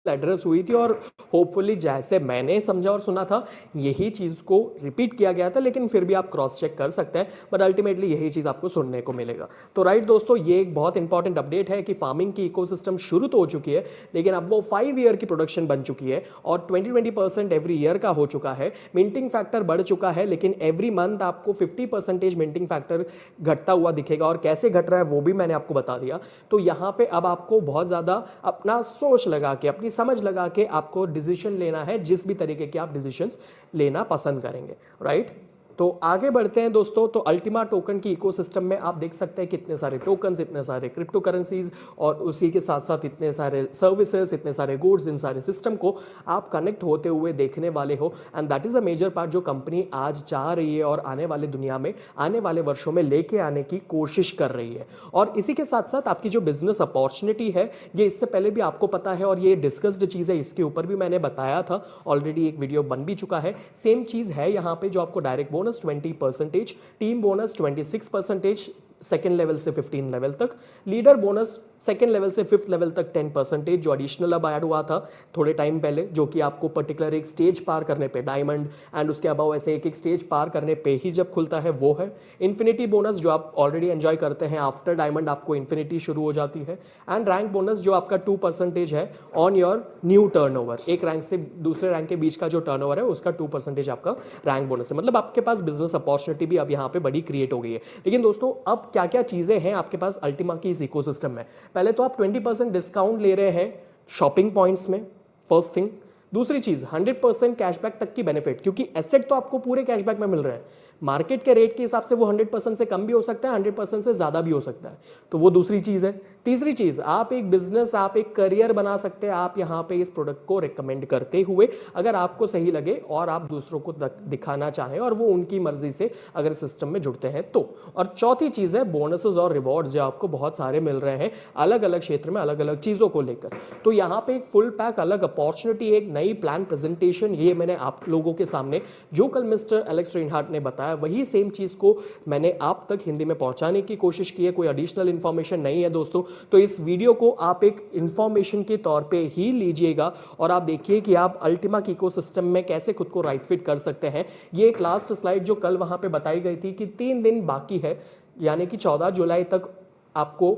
एड्रेस हुई थी और होपफुली जैसे मैंने समझा और सुना था यही चीज को रिपीट किया गया था, लेकिन फिर भी आप क्रॉस चेक कर सकते हैं, बट अल्टीमेटली यही चीज आपको सुनने को मिलेगा। तो राइट दोस्तों, ये एक बहुत इंपॉर्टेंट अपडेट है कि फार्मिंग की इकोसिस्टम शुरू तो हो चुकी है, लेकिन अब वो 5 ईयर की प्रोडक्शन बन चुकी है और 20% एवरी ईयर का हो चुका है। मिंटिंग फैक्टर बढ़ चुका है, लेकिन एवरी मंथ आपको 50% मिंटिंग फैक्टर घटता हुआ दिखेगा, और कैसे घट रहा है वो भी मैंने आपको बता दिया। तो यहाँ पे अब आपको बहुत ज्यादा अपना सोच लगा के, अपनी समझ लगा के आपको डिसीजन लेना है, जिस भी तरीके के आप डिसीजंस लेना पसंद करेंगे, राइट। तो आगे बढ़ते हैं दोस्तों। तो अल्टीमा टोकन की इकोसिस्टम में आप देख सकते हैं कितने सारे टोकन्स, इतने सारे क्रिप्टो करेंसीज, और उसी के साथ साथ इतने सारे सर्विसेज, इतने सारे गुड्स, इन सारे सिस्टम को आप कनेक्ट होते हुए देखने वाले हो। And that is a major part जो कंपनी आज चाह रही है और आने वाले दुनिया में, आने वाले वर्षों में लेके आने की कोशिश कर रही है। और इसी के साथ साथ आपकी जो बिजनेस अपॉर्चुनिटी है, ये इससे पहले भी आपको पता है और ये डिस्कस्ड चीज़ है, इसके ऊपर भी मैंने बताया था ऑलरेडी, एक वीडियो बन भी चुका है। सेम चीज़ है यहाँ पे, जो आपको direct bonus 20%, team bonus 26%, second level से 15 लेवल तक, लीडर बोनस सेकेंड लेवल से 5th लेवल तक 10%, जो एडिशनल अब ऐड हुआ था थोड़े टाइम पहले, जो कि आपको पर्टिकुलर एक स्टेज पार करने पे, डायमंड एंड उसके अबाव ऐसे एक एक स्टेज पार करने पे ही जब खुलता है, वो है। इन्फिनिटी बोनस जो आप ऑलरेडी एंजॉय करते हैं, आफ्टर डायमंड आपको इन्फिनिटी शुरू हो जाती है। एंड रैंक बोनस जो आपका 2% है ऑन योर न्यू टर्नओवर, एक रैंक से दूसरे रैंक के बीच का जो टर्नओवर है उसका 2% आपका रैंक बोनस है। मतलब आपके पास बिजनेस अपॉर्चुनिटी भी अब यहाँ पे बड़ी क्रिएट हो गई है। लेकिन दोस्तों अब क्या क्या चीजें हैं आपके पास अल्टीमा की इस इकोसिस्टम में? पहले तो आप 20% डिस्काउंट ले रहे हैं शॉपिंग पॉइंट्स में, फर्स्ट थिंग। दूसरी चीज 100% कैशबैक तक की बेनिफिट, क्योंकि एसेट तो आपको पूरे कैशबैक में मिल रहे हैं, मार्केट के रेट के हिसाब से वो 100% से कम भी हो सकता है, 100% से ज़्यादा भी हो सकता है। तो वो दूसरी चीज़ है। तीसरी चीज़, आप एक बिजनेस, आप एक करियर बना सकते हैं आप यहाँ पे इस प्रोडक्ट को रिकमेंड करते हुए, अगर आपको सही लगे और आप दूसरों को दिखाना चाहें और वो उनकी मर्जी से अगर सिस्टम में जुड़ते हैं तो। और चौथी चीज़ है बोनसेस और रिवॉर्ड्स जो आपको बहुत सारे मिल रहे हैं अलग अलग क्षेत्र में अलग अलग चीज़ों को लेकर। तो यहाँ पे एक फुल पैक अलग अपॉर्चुनिटी, एक नई प्लान प्रेजेंटेशन, ये मैंने आप लोगों के सामने जो कल मिस्टर एलेक्स रेनहार्ट ने बताया वही सेम चीज़ को मैंने आप तक हिंदी में पहुंचाने की कोशिश की है। कोई एडिशनल इन्फॉर्मेशन नहीं है दोस्तों। तो इस वीडियो को आप एक इन्फॉर्मेशन के तौर पे ही लीजिएगा और आप देखिए कि आप अल्टीमा की इकोसिस्टम में कैसे खुद को राइट फिट कर सकते हैं। ये एक लास्ट स्लाइड जो कल वहां पे बताई गई थी कि 3 दिन बाकी है, यानी कि 14 जुलाई तक आपको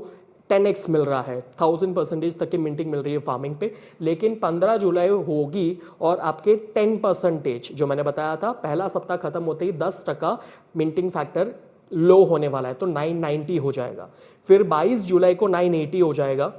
10x मिल रहा है, 1000% तक की मिंटिंग मिल रही है फार्मिंग पे, लेकिन 15 जुलाई होगी और आपके 10% जो मैंने बताया था पहला सप्ताह खत्म होते ही 10% मिंटिंग फैक्टर लो होने वाला है, तो 990 हो जाएगा। फिर 22 जुलाई को 980 हो जाएगा,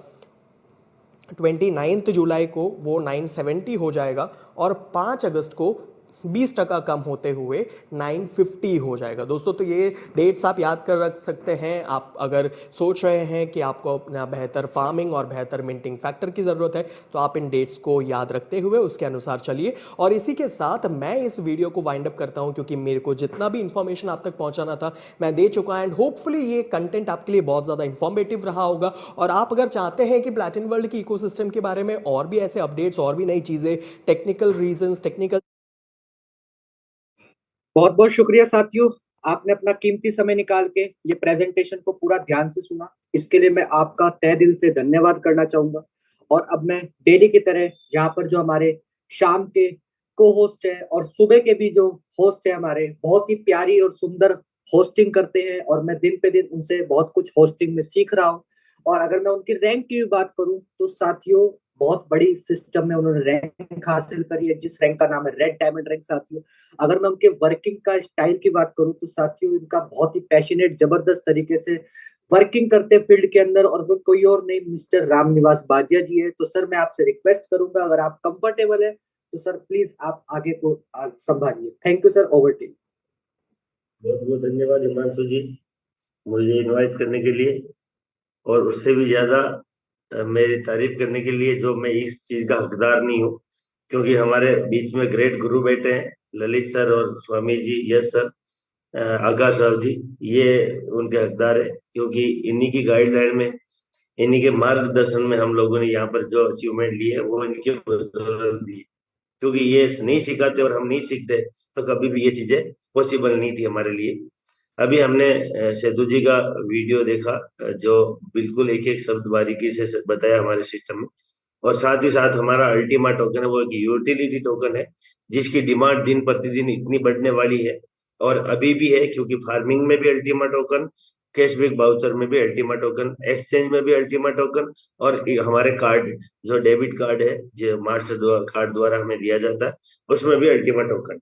29 जुलाई को वो 970 हो जाएगा और 5 अगस्त को 20% कम होते हुए 950 हो जाएगा दोस्तों। तो ये डेट्स आप याद कर रख सकते हैं। आप अगर सोच रहे हैं कि आपको अपना बेहतर फार्मिंग और बेहतर मिंटिंग फैक्टर की ज़रूरत है तो आप इन डेट्स को याद रखते हुए उसके अनुसार चलिए। और इसी के साथ मैं इस वीडियो को वाइंड अप करता हूं क्योंकि मेरे को जितना भी इंफॉर्मेशन आप तक पहुंचाना था मैं दे चुका। एंड होपफुली ये कंटेंट आपके लिए बहुत ज़्यादा इंफॉर्मेटिव रहा होगा। और आप अगर चाहते हैं कि प्लैटिन वर्ल्ड की इकोसिस्टम के बारे में और भी ऐसे अपडेट्स और भी नई चीज़ें, टेक्निकल रीजंस, टेक्निकल। बहुत बहुत शुक्रिया साथियों, आपने अपना कीमती समय निकाल के ये प्रेजेंटेशन को पूरा ध्यान से सुना। इसके लिए मैं आपका तहे दिल से धन्यवाद करना चाहूंगा। और अब मैं डेली की तरह यहाँ पर जो हमारे शाम के को होस्ट है और सुबह के भी जो होस्ट है हमारे, बहुत ही प्यारी और सुंदर होस्टिंग करते हैं और मैं दिन पे दिन उनसे बहुत कुछ होस्टिंग में सीख रहा हूँ। और अगर मैं उनकी रैंक की भी बात करूं तो साथियों बहुत बड़ी सिस्टम में उन्होंने रैंक हासिल करी है, जिस रैंक का नाम है रेड डायमंड रैंक साथियों। अगर मैं उनके वर्किंग का स्टाइल की बात करूं तो साथियों इनका बहुत ही पैशनेट जबरदस्त तरीके से वर्किंग करते फील्ड के अंदर, और वो कोई और नहीं मिस्टर राम निवास बाजिया जी है। तो सर मैं आपसे रिक्वेस्ट करूंगा, अगर आप कंफर्टेबल है तो सर प्लीज आप आगे को संभालिए। Thank you sir, over to. बहुत बहुत धन्यवाद हिमांशु जी, मुझे इनवाइट करने के लिए, और उससे भी ज्यादा मेरी तारीफ करने के लिए जो मैं इस चीज का हकदार नहीं हूँ, क्योंकि हमारे बीच में ग्रेट गुरु बैठे हैं ललित सर और स्वामी जी, यस सर, आकाश राव जी, ये उनके हकदार है, क्योंकि इन्हीं की गाइडलाइन में, इन्हीं के मार्गदर्शन में हम लोगों ने यहाँ पर जो अचीवमेंट ली है वो इनके बदौलत दी है। क्योंकि ये नहीं सिखाते और हम नहीं सीखते तो कभी भी ये चीजें पॉसिबल नहीं थी हमारे लिए। अभी हमने सेतु जी का वीडियो देखा, जो बिल्कुल एक एक शब्द बारीकी से बताया हमारे सिस्टम में। और साथ ही साथ हमारा अल्टीमा टोकन है वो एक यूटिलिटी टोकन है, जिसकी डिमांड दिन प्रतिदिन इतनी बढ़ने वाली है, और अभी भी है, क्योंकि फार्मिंग में भी अल्टीमा टोकन, कैशबैक बाउचर में भी अल्टीमा टोकन, एक्सचेंज में भी अल्टीमा टोकन, और हमारे कार्ड जो डेबिट कार्ड है जो मास्टर कार्ड द्वारा हमें दिया जाता है उसमें भी अल्टीमा टोकन।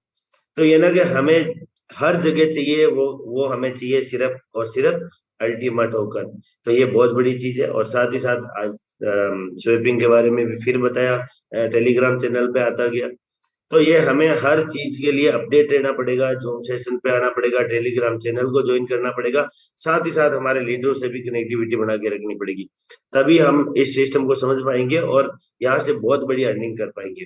तो ये ना कि हमें हर जगह चाहिए वो हमें चाहिए सिर्फ और सिर्फ अल्टीमा टोकन। तो ये बहुत बड़ी चीज है। और साथ ही साथ आज स्वेपिंग के बारे में भी फिर बताया, टेलीग्राम चैनल पे आता गया। तो ये हमें हर चीज के लिए अपडेट रहना पड़ेगा, जूम सेशन पे आना पड़ेगा, टेलीग्राम चैनल को ज्वाइन करना पड़ेगा, साथ ही साथ हमारे लीडरों से भी कनेक्टिविटी बना के रखनी पड़ेगी। तभी हम इस सिस्टम को समझ पाएंगे और यहाँ से बहुत बड़ी अर्निंग कर पाएंगे।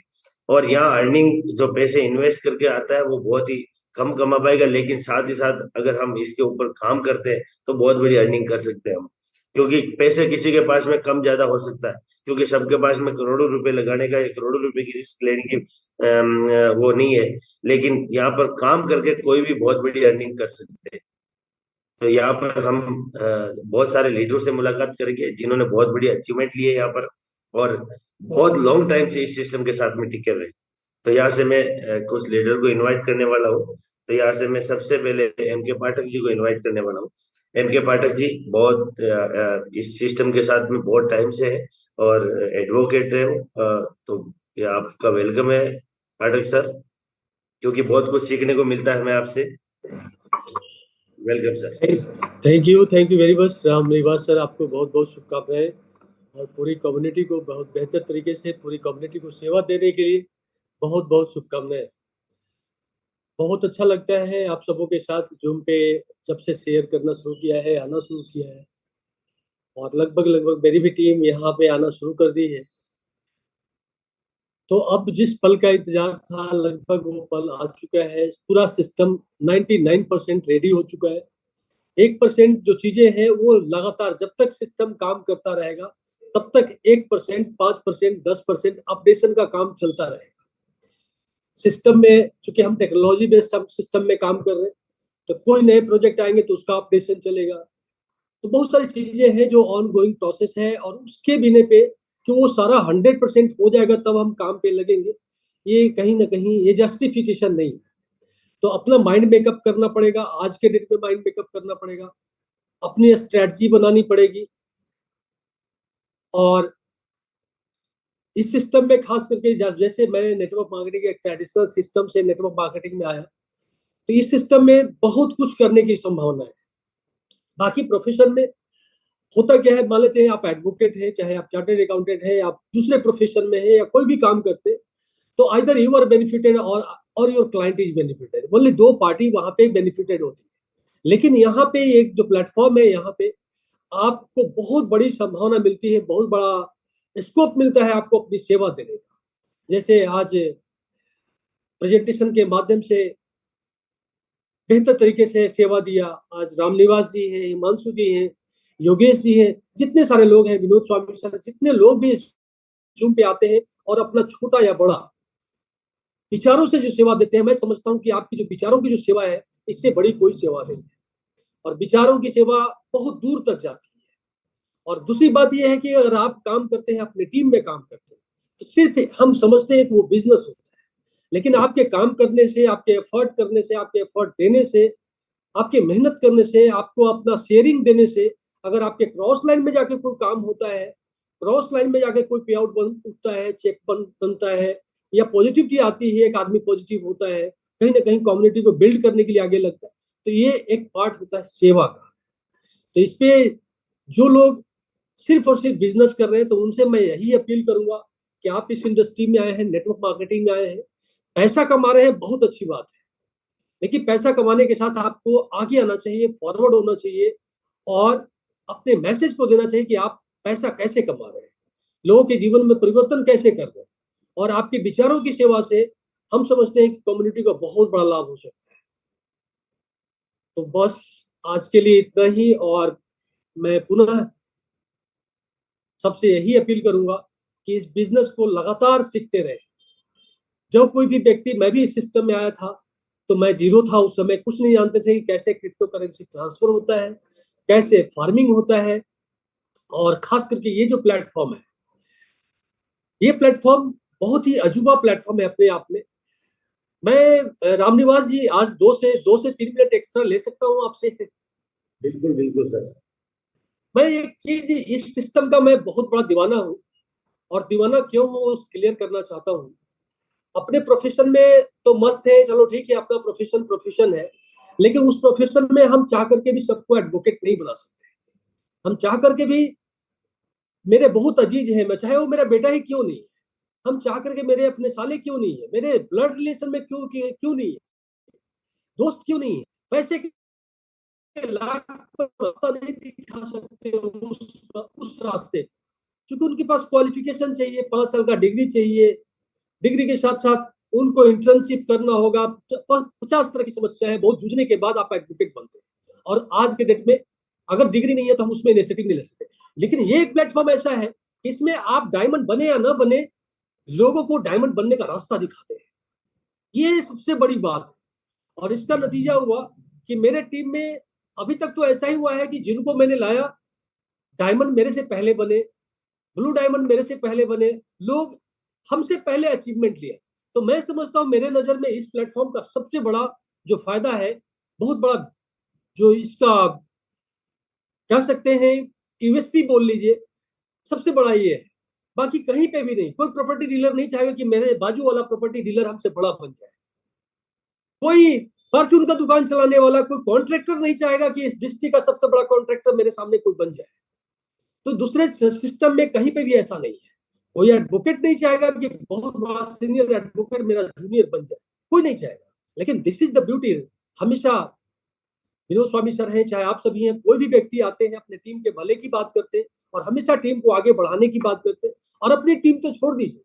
और यहाँ अर्निंग जो पैसे इन्वेस्ट करके आता है वो बहुत ही कम कमा पाएगा, लेकिन साथ ही साथ अगर हम इसके ऊपर काम करते हैं तो बहुत बड़ी अर्निंग कर सकते हैं हम। क्योंकि पैसे किसी के पास में कम ज्यादा हो सकता है, क्योंकि सबके पास में करोड़ों रुपए लगाने का, करोड़ों रुपए की रिस्क लेने की वो नहीं है। लेकिन यहाँ पर काम करके कोई भी बहुत बड़ी अर्निंग कर सकते हैं। तो यहाँ पर हम बहुत सारे लीडरों से मुलाकात करेंगे जिन्होंने बहुत बड़ी अचीवमेंट ली है यहाँ पर, और बहुत लॉन्ग टाइम से इस सिस्टम के साथ में टिके हुए। तो यहाँ से मैं कुछ लीडर को इनवाइट करने वाला हूँ। तो यहाँ से मैं सबसे पहले एम के पाठक जी को इनवाइट करने वाला हूँ। एम के पाठक जी बहुत इस सिस्टम के साथ में बहुत टाइम से है और एडवोकेट है। तो ये आपका वेलकम है पाठक सर, क्योंकि बहुत कुछ सीखने को मिलता है हमें आपसे। Welcome sir. Thank you very much Ram Niwas sir, आपको बहुत बहुत शुभकामनाएं, और पूरी कम्युनिटी को बहुत बेहतर तरीके से पूरी कम्युनिटी को सेवा देने के लिए बहुत बहुत शुभकामनाएं। बहुत अच्छा लगता है आप सबों के साथ जूम पे जब से शेयर करना शुरू किया है, आना शुरू किया है, और लगभग लगभग मेरी भी टीम यहाँ पे आना शुरू कर दी है। तो अब जिस पल का इंतजार था लगभग वो पल आ चुका है। पूरा सिस्टम 99% रेडी हो चुका है। 1% जो चीजें हैं वो लगातार जब तक सिस्टम काम करता रहेगा तब तक 1%, 5%, 10% अपडेशन का काम चलता रहेगा। सिस्टम में चूंकि हम टेक्नोलॉजी बेस्ड सिस्टम में काम कर रहे हैं, तो कोई नए प्रोजेक्ट आएंगे तो उसका अपडेशन चलेगा। तो बहुत सारी चीजें हैं जो ऑन गोइंग प्रोसेस है, और उसके बिना पे कि वो सारा 100% हो जाएगा तब हम काम पे लगेंगे, ये कहीं ना कहीं ये जस्टिफिकेशन नहीं है। तो अपना माइंड मेकअप करना पड़ेगा, आज के डेट में माइंड मेकअप करना पड़ेगा, अपनी स्ट्रेटजी बनानी पड़ेगी। और इस सिस्टम में खास करके जैसे मैं नेटवर्क मार्केटिंग एक ट्रेडिशनल सिस्टम से नेटवर्क मार्केटिंग में आया, तो इस सिस्टम में बहुत कुछ करने की संभावना है। बाकी प्रोफेशन में होता क्या है, मान लेते हैं आप एडवोकेट है, चाहे आप चार्टर्ड अकाउंटेंट है, आप दूसरे प्रोफेशन में है या कोई भी काम करते, तो आइदर यू आर बेनिफिटेड और your client is benefited. Only दो पार्टी वहां पे बेनिफिटेड होती है। लेकिन यहाँ पे एक जो प्लेटफॉर्म है, यहाँ पे आपको बहुत बड़ी संभावना मिलती है, बहुत बड़ा स्कोप मिलता है आपको अपनी सेवा देने का। जैसे आज प्रेजेंटेशन के माध्यम से बेहतर तरीके से सेवा दिया, आज रामनिवास जी है, हिमांशु जी है, योगेश जी है, जितने सारे लोग हैं, विनोद स्वामी सर, जितने लोग भी जूम पे आते हैं और अपना छोटा या बड़ा विचारों से जो सेवा देते हैं, मैं समझता हूँ कि आपकी जो विचारों की जो सेवा है, इससे बड़ी कोई सेवा नहीं है। और विचारों की सेवा बहुत दूर तक जाती है। और दूसरी बात यह है कि अगर आप काम करते हैं, अपने टीम में काम करते हैं, तो सिर्फ हम समझते हैं कि वो बिजनेस होता है, लेकिन आपके काम करने से, आपके एफर्ट करने से, आपके एफर्ट देने से, आपके मेहनत करने से, आपको अपना शेयरिंग देने से, अगर आपके क्रॉस लाइन में जाके कोई काम होता है, क्रॉस लाइन में जाके कोई पे आउट उठता है, चेक बनता है, या पॉजिटिविटी आती है, एक आदमी पॉजिटिव होता है, कहीं ना कहीं कम्युनिटी को बिल्ड करने के लिए आगे लगता है, तो ये एक पार्ट होता है सेवा का। तो इस पे जो लोग सिर्फ और सिर्फ बिजनेस कर रहे हैं, तो उनसे मैं यही अपील करूंगा कि आप इस इंडस्ट्री में आए हैं, नेटवर्क मार्केटिंग में आए हैं, पैसा कमा रहे हैं, बहुत अच्छी बात है, लेकिन पैसा कमाने के साथ आपको आगे आना चाहिए, फॉरवर्ड होना चाहिए, और अपने मैसेज को देना चाहिए कि आप पैसा कैसे कमा रहे हैं, लोगों के जीवन में परिवर्तन कैसे कर रहे हैं, और आपके विचारों की सेवा से हम समझते हैं कि कम्युनिटी को बहुत बड़ा लाभ हो सकता है। तो बस आज के लिए इतना ही, और मैं पुनः सबसे यही अपील करूंगा कि इस बिजनेस को लगातार सीखते रहे। जब कोई भी व्यक्ति, मैं भी इस सिस्टम में आया था तो मैं जीरो था, उस समय कुछ नहीं जानते थे कि कैसे क्रिप्टो करेंसी ट्रांसफर होता है, कैसे फार्मिंग होता है, और खास करके ये जो प्लेटफॉर्म है, ये प्लेटफॉर्म बहुत ही अजूबा प्लेटफॉर्म है अपने आप में। मैं रामनिवास जी आज 2 से 3 मिनट एक्स्ट्रा ले सकता हूँ आपसे? बिल्कुल बिल्कुल सर। मैं एक चीज, इस सिस्टम का मैं बहुत बड़ा दीवाना हूँ, और दीवाना क्यों हूँ क्लियर करना चाहता हूँ। अपने प्रोफेशन में तो मस्त है, चलो ठीक है, अपना प्रोफेशन प्रोफेशन है, लेकिन उस प्रोफेशन में हम चाह करके भी सबको एडवोकेट नहीं बना सकते। हम चाह करके भी, मेरे बहुत अजीज है, मैं चाहे वो मेरा बेटा ही क्यों नहीं है, हम चाह करके मेरे अपने साले क्यों नहीं है, मेरे ब्लड रिलेशन में क्यों नहीं है, दोस्त क्यों नहीं है, पैसे के लाख पर रास्ता नहीं दिखा सकते उस रास्ते, क्योंकि उनके पास क्वालिफिकेशन चाहिए, 5 साल का डिग्री चाहिए, डिग्री के साथ साथ उनको इंटर्नशिप करना होगा, 50 तरह की समस्या है, बहुत जूझने के बाद आप एडवोकेट बनते हैं। और आज के डेट में अगर डिग्री नहीं है तो हम उसमें इनिशिएटिव नहीं ले सकते। लेकिन ये एक प्लेटफॉर्म ऐसा है, इसमें आप डायमंड बने या ना बने, लोगों को डायमंड बनने का रास्ता दिखाते हैं, ये सबसे बड़ी बात है। और इसका नतीजा हुआ कि मेरे टीम में अभी तक तो ऐसा ही हुआ है कि जिनको मैंने लाया, डायमंड मेरे से पहले बने, ब्लू डायमंड मेरे से पहले बने, लोग हमसे पहले अचीवमेंट लिया। तो मैं समझता हूँ, मेरे नजर में इस प्लेटफॉर्म का सबसे बड़ा जो फायदा है, बहुत बड़ा जो इसका कह सकते हैं यूएसपी बोल लीजिए, सबसे बड़ा ये है। बाकी कहीं पे भी नहीं, कोई प्रॉपर्टी डीलर नहीं चाहेगा कि मेरे बाजू वाला प्रॉपर्टी डीलर हमसे बड़ा बन जाए, कोई फॉर्चून का दुकान चलाने वाला कोई कॉन्ट्रैक्टर नहीं चाहेगा कि इस डिस्ट्रिक्ट का सबसे बड़ा कॉन्ट्रैक्टर मेरे सामने कोई बन जाए। तो दूसरे सिस्टम में कहीं पे भी ऐसा नहीं है। कोई एडवोकेट नहीं चाहेगा कि बहुत बड़ा सीनियर एडवोकेट मेरा जूनियर बन जाए, कोई नहीं चाहेगा। लेकिन दिस इज द ब्यूटी। हमेशा विनोद स्वामी सर हैं, चाहे आप सभी हैं, कोई भी व्यक्ति आते हैं अपने टीम के भले की बात करते हैं और हमेशा टीम को आगे बढ़ाने की बात करते हैं। और अपनी टीम तो छोड़ दीजिए,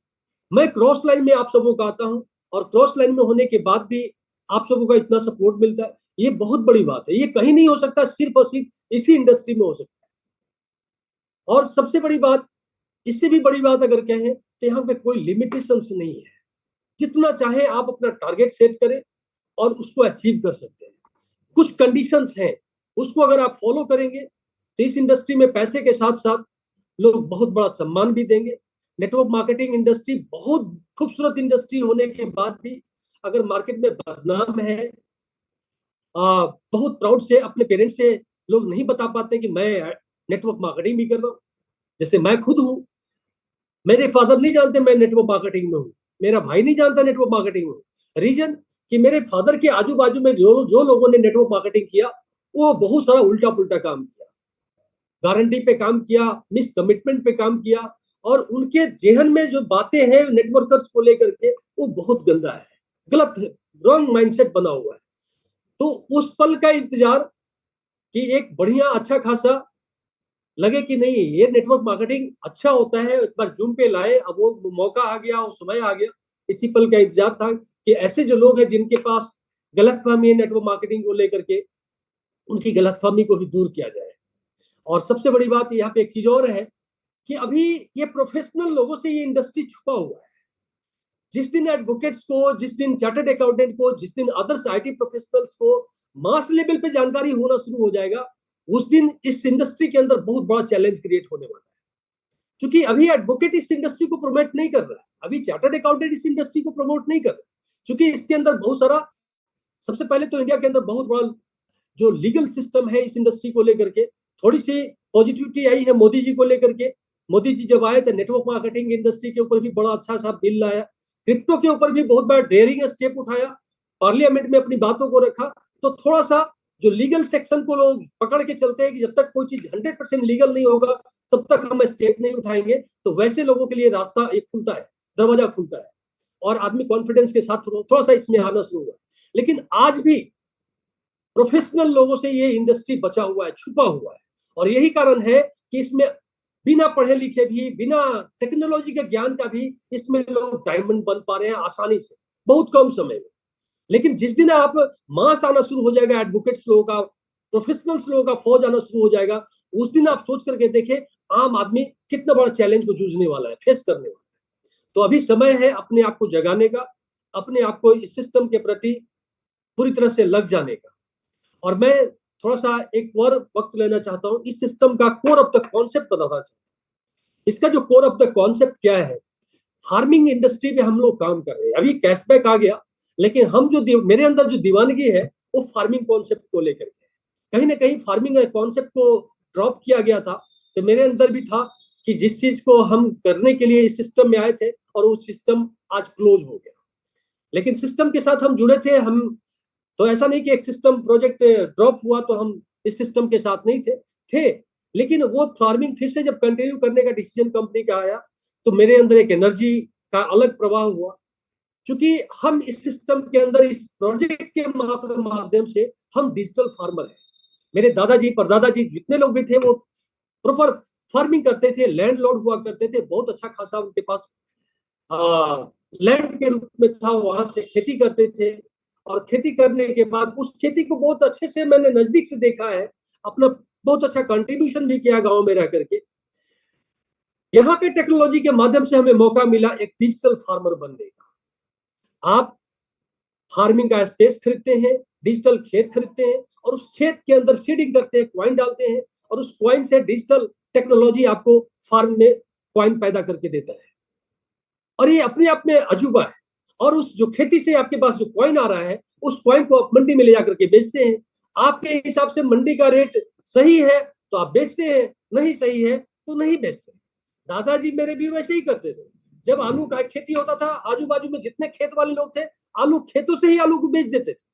मैं क्रॉस लाइन में आप सबों का आता हूं और क्रॉस लाइन में होने के बाद भी आप सबों का इतना सपोर्ट मिलता है, ये बहुत बड़ी बात है। ये कहीं नहीं हो सकता, सिर्फ और सिर्फ इसी इंडस्ट्री में हो सकता है। और सबसे बड़ी बात, इससे भी बड़ी बात अगर कहें तो यहाँ पे कोई लिमिटेशन नहीं है। जितना चाहे आप अपना टारगेट सेट करें और उसको अचीव कर सकते हैं। कुछ कंडीशंस हैं, उसको अगर आप फॉलो करेंगे तो इस इंडस्ट्री में पैसे के साथ साथ लोग बहुत बड़ा सम्मान भी देंगे। नेटवर्क मार्केटिंग इंडस्ट्री बहुत खूबसूरत इंडस्ट्री होने के बाद भी अगर मार्केट में बदनाम है, बहुत प्राउड से अपने पेरेंट्स से लोग नहीं बता पाते कि मैं नेटवर्क मार्केटिंग भी कर रहा हूँ। जैसे मैं खुद हूँ, मेरे फादर नहीं जानते मैं नेटवर्क मार्केटिंग में हूँ, मेरा भाई नहीं जानता नेटवर्क मार्केटिंग में। रीजन कि मेरे फादर के आजू बाजू में जो लोगों ने नेटवर्क मार्केटिंग किया वो बहुत सारा उल्टा पुल्टा काम किया, गारंटी पे काम किया, मिस कमिटमेंट पे काम किया, और उनके जेहन में जो बातें हैं नेटवर्कर्स को लेकर के वो बहुत गंदा है, गलत है, रॉन्ग माइंडसेट बना हुआ है। तो उस पल का इंतजार कि एक बढ़िया अच्छा खासा लगे कि नहीं ये नेटवर्क मार्केटिंग अच्छा होता है, एक बार जूम पे लाए, अब वो मौका आ गया, वो समय आ गया। इसी पल का इंतजार था कि ऐसे जो लोग हैं जिनके पास गलतफहमी है नेटवर्क मार्केटिंग को लेकर के, उनकी गलतफहमी को भी दूर किया जाए। और सबसे बड़ी बात यहाँ पे एक चीज और है कि अभी ये प्रोफेशनल लोगों से ये इंडस्ट्री छुपा हुआ है। जिस दिन एडवोकेट्स को, जिस दिन चार्टर्ड अकाउंटेंट को, जिस दिन अदर्स आईटी प्रोफेशनल्स को मास लेवल पे जानकारी होना शुरू हो जाएगा, उस दिन इस इंडस्ट्री के अंदर बहुत बड़ा चैलेंज क्रिएट होने वाला है। क्योंकि अभी एडवोकेट इस इंडस्ट्री को प्रमोट नहीं कर रहा है, अभी चार्टर्ड अकाउंटेंट इस इंडस्ट्री को प्रमोट नहीं कर रहा है, क्योंकि इसके अंदर बहुत सारा, सबसे पहले तो इंडिया के अंदर बहुत बड़ा जो लीगल सिस्टम है इस इंडस्ट्री को लेकर के, थोड़ी सी पॉजिटिविटी आई है मोदी जी को लेकर के। मोदी जी जब आए तो नेटवर्क मार्केटिंग इंडस्ट्री के ऊपर भी बड़ा अच्छा सा बिल लाया, क्रिप्टो के ऊपर भी बहुत बड़ा डेयरिंग स्टेप उठाया, पार्लियामेंट में अपनी बातों को रखा। तो थोड़ा सा जो लीगल सेक्शन को लोग पकड़ के चलते हैं कि जब तक कोई चीज 100% लीगल नहीं होगा तब तक हम स्टेप नहीं उठाएंगे, तो वैसे लोगों के लिए रास्ता एक खुलता है, दरवाजा खुलता है और आदमी कॉन्फिडेंस के साथ थोड़ा सा इसमें आना शुरू हुआ। लेकिन आज भी प्रोफेशनल लोगों से ये इंडस्ट्री बचा हुआ है, छुपा हुआ है, और यही कारण है कि इसमें बिना पढ़े लिखे भी, बिना टेक्नोलॉजी के ज्ञान का भी इसमें लोग डायमंड बन पा रहे हैं आसानी से, बहुत कम समय में। लेकिन जिस दिन आप मास आना शुरू हो जाएगा, एडवोकेट्स लोगों का, प्रोफेशनल्स लोगों का फौज आना शुरू हो जाएगा, उस दिन आप सोच करके देखें आम आदमी कितना बड़ा चैलेंज को जूझने वाला है, फेस करने वाला है। तो अभी समय है अपने आप को जगाने का, अपने आप को इस सिस्टम के प्रति पूरी तरह से लग जाने का। और मैं थोड़ा सा एक और वक्त लेना चाहता हूं, इस सिस्टम का कोर ऑफ द कॉन्सेप्ट बताना चाहता हूं। इसका जो कोर ऑफ द कॉन्सेप्ट क्या है, फार्मिंग इंडस्ट्री पे हम लोग काम कर रहे हैं। अभी कैशबैक आ गया, लेकिन हम जो मेरे अंदर जो दीवानगी है वो फार्मिंग कॉन्सेप्ट को लेकर के, कहीं ना कहीं फार्मिंग कॉन्सेप्ट को ड्रॉप किया गया था। तो मेरे अंदर भी था कि जिस चीज को हम करने के लिए इस सिस्टम में आए थे और वो सिस्टम आज क्लोज हो गया, लेकिन सिस्टम के साथ हम जुड़े थे। हम तो ऐसा नहीं कि एक सिस्टम प्रोजेक्ट ड्रॉप हुआ तो हम इस सिस्टम के साथ नहीं थे, लेकिन वो फार्मिंग फिर से जब कंटिन्यू करने का डिसीजन कंपनी का आया तो मेरे अंदर एक एनर्जी का अलग प्रवाह हुआ, क्योंकि हम इस सिस्टम के अंदर, इस प्रोजेक्ट के माध्यम से हम डिजिटल फार्मर हैं। मेरे दादाजी परदादाजी जितने लोग भी थे वो प्रॉपर फार्मिंग करते थे, लैंड लॉर्ड हुआ करते थे, बहुत अच्छा खासा उनके पास लैंड के रूप में था, वहां से खेती करते थे। और खेती करने के बाद उस खेती को बहुत अच्छे से मैंने नजदीक से देखा है, अपना बहुत अच्छा कंट्रीब्यूशन भी किया गांव में रह करके। यहाँ पे टेक्नोलॉजी के माध्यम से हमें मौका मिला एक डिजिटल फार्मर बनने का। आप फार्मिंग का स्पेस खरीदते हैं, डिजिटल खेत खरीदते हैं और उस खेत के अंदर सीडिंग करते हैं, कॉइन डालते हैं और उस कॉइन से डिजिटल टेक्नोलॉजी आपको फार्म में कॉइन पैदा करके देता है। और ये अपने आप में अजूबा है। और उस जो खेती से आपके पास जो कॉइन आ रहा है उस कॉइन को आप मंडी में ले जाकर के बेचते हैं। आपके हिसाब से मंडी का रेट सही है तो आप बेचते हैं, नहीं सही है तो नहीं बेचते। दादाजी मेरे भी वैसे ही करते थे। जब आलू का खेती होता था, आजू बाजू में जितने खेत वाले लोग थे आलू खेतों से ही आलू को बेच देते थे।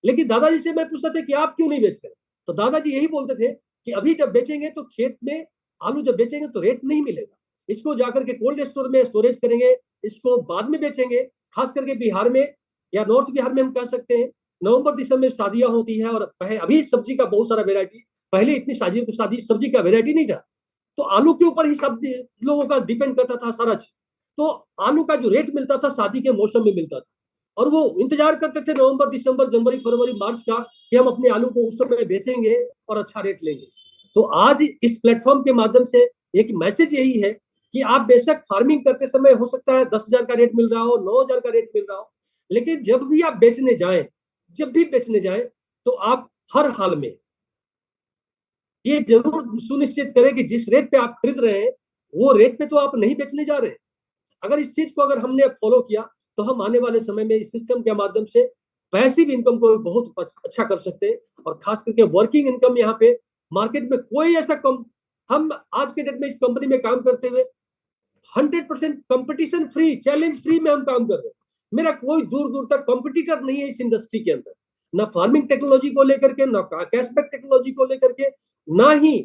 लेकिन दादाजी से मैं पूछता था कि आप क्यों नहीं बेचते, तो दादाजी यही बोलते थे कि अभी जब बेचेंगे तो खेत में आलू जब बेचेंगे तो रेट नहीं मिलेगा, इसको जाकर के कोल्ड स्टोर में स्टोरेज करेंगे, इसको बाद में बेचेंगे। खास करके बिहार में या नॉर्थ बिहार में हम कह सकते हैं नवंबर दिसंबर में शादियां होती है, और अभी सब्जी का बहुत सारा वेरायटी, पहले इतनी सब्जी का वेरायटी नहीं था, तो आलू के ऊपर ही सब लोगों का डिपेंड करता था सारा चीज। तो आलू का जो रेट मिलता था शादी के मौसम में मिलता था, और वो इंतजार करते थे नवंबर दिसंबर जनवरी फरवरी मार्च का कि हम अपने आलू को उस समय बेचेंगे और अच्छा रेट लेंगे। तो आज इस प्लेटफॉर्म के माध्यम से एक मैसेज यही है कि आप बेशक फार्मिंग करते समय हो सकता है 10,000 का रेट मिल रहा हो, 9,000 का रेट मिल रहा हो, लेकिन जब भी आप बेचने जाएं तो आप हर हाल में ये जरूर सुनिश्चित करें कि जिस रेट पे आप खरीद रहे हैं वो रेट पे तो आप नहीं बेचने जा रहे हैं। अगर इस चीज को अगर हमने फॉलो किया तो हम आने वाले समय में इस सिस्टम के माध्यम से पैसिव इनकम को बहुत अच्छा कर सकते हैं, और खास करके वर्किंग इनकम यहाँ पे मार्केट में कोई ऐसा कम, हम आज के डेट में इस कंपनी में काम करते हुए 100% कंपटीशन फ्री, चैलेंज फ्री में हम काम कर रहे हैं। मेरा कोई दूर दूर तक कंपटीटर नहीं है इस इंडस्ट्री के अंदर, ना फार्मिंग टेक्नोलॉजी को लेकर के, ना कैशबैक टेक्नोलॉजी को लेकर के, ना ही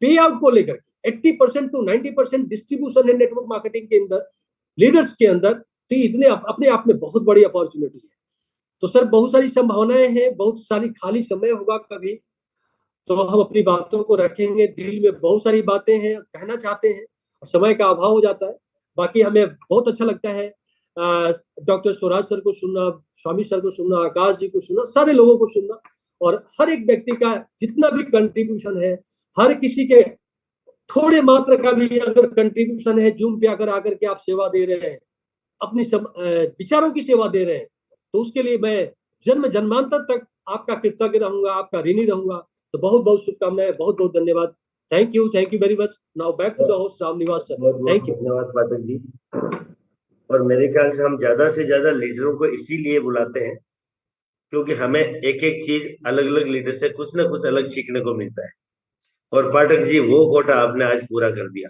पे आउट को लेकर के। 80% टू 90% डिस्ट्रीब्यूशन है नेटवर्क मार्केटिंग के अंदर, लीडर्स के अंदर। तो इतने अपने आप में बहुत बड़ी अपॉर्चुनिटी है। तो सर बहुत सारी संभावनाएं हैं, बहुत सारी खाली समय होगा कभी तो हम अपनी बातों को रखेंगे, दिल में बहुत सारी बातें हैं कहना चाहते हैं, समय का अभाव हो जाता है। बाकी हमें बहुत अच्छा लगता है डॉक्टर स्वराज सर को सुनना, स्वामी सर को सुनना, आकाश जी को सुनना, सारे लोगों को सुनना, और हर एक व्यक्ति का जितना भी कंट्रीब्यूशन है, हर किसी के थोड़े मात्र का भी अगर कंट्रीब्यूशन है, जूम पे अगर आकर के आप सेवा दे रहे हैं, अपनी विचारों की सेवा दे रहे हैं, तो उसके लिए मैं जन्म जन्मांतर तक आपका कृतज्ञ रहूंगा, आपका ऋणी रहूंगा। तो बहुत बहुत शुभकामनाएं, बहुत बहुत धन्यवाद। Thank you very much. Now back to the host Ramniwas sir. Thank you. धन्यवाद पाठक जी। और मेरे ख्याल से हम ज्यादा से ज्यादा लीडरों को इसीलिए बुलाते हैं क्योंकि हमें एक एक चीज अलग अलग लीडर से कुछ ना कुछ अलग सीखने को मिलता है। और पाठक जी वो कोटा आपने आज पूरा कर दिया,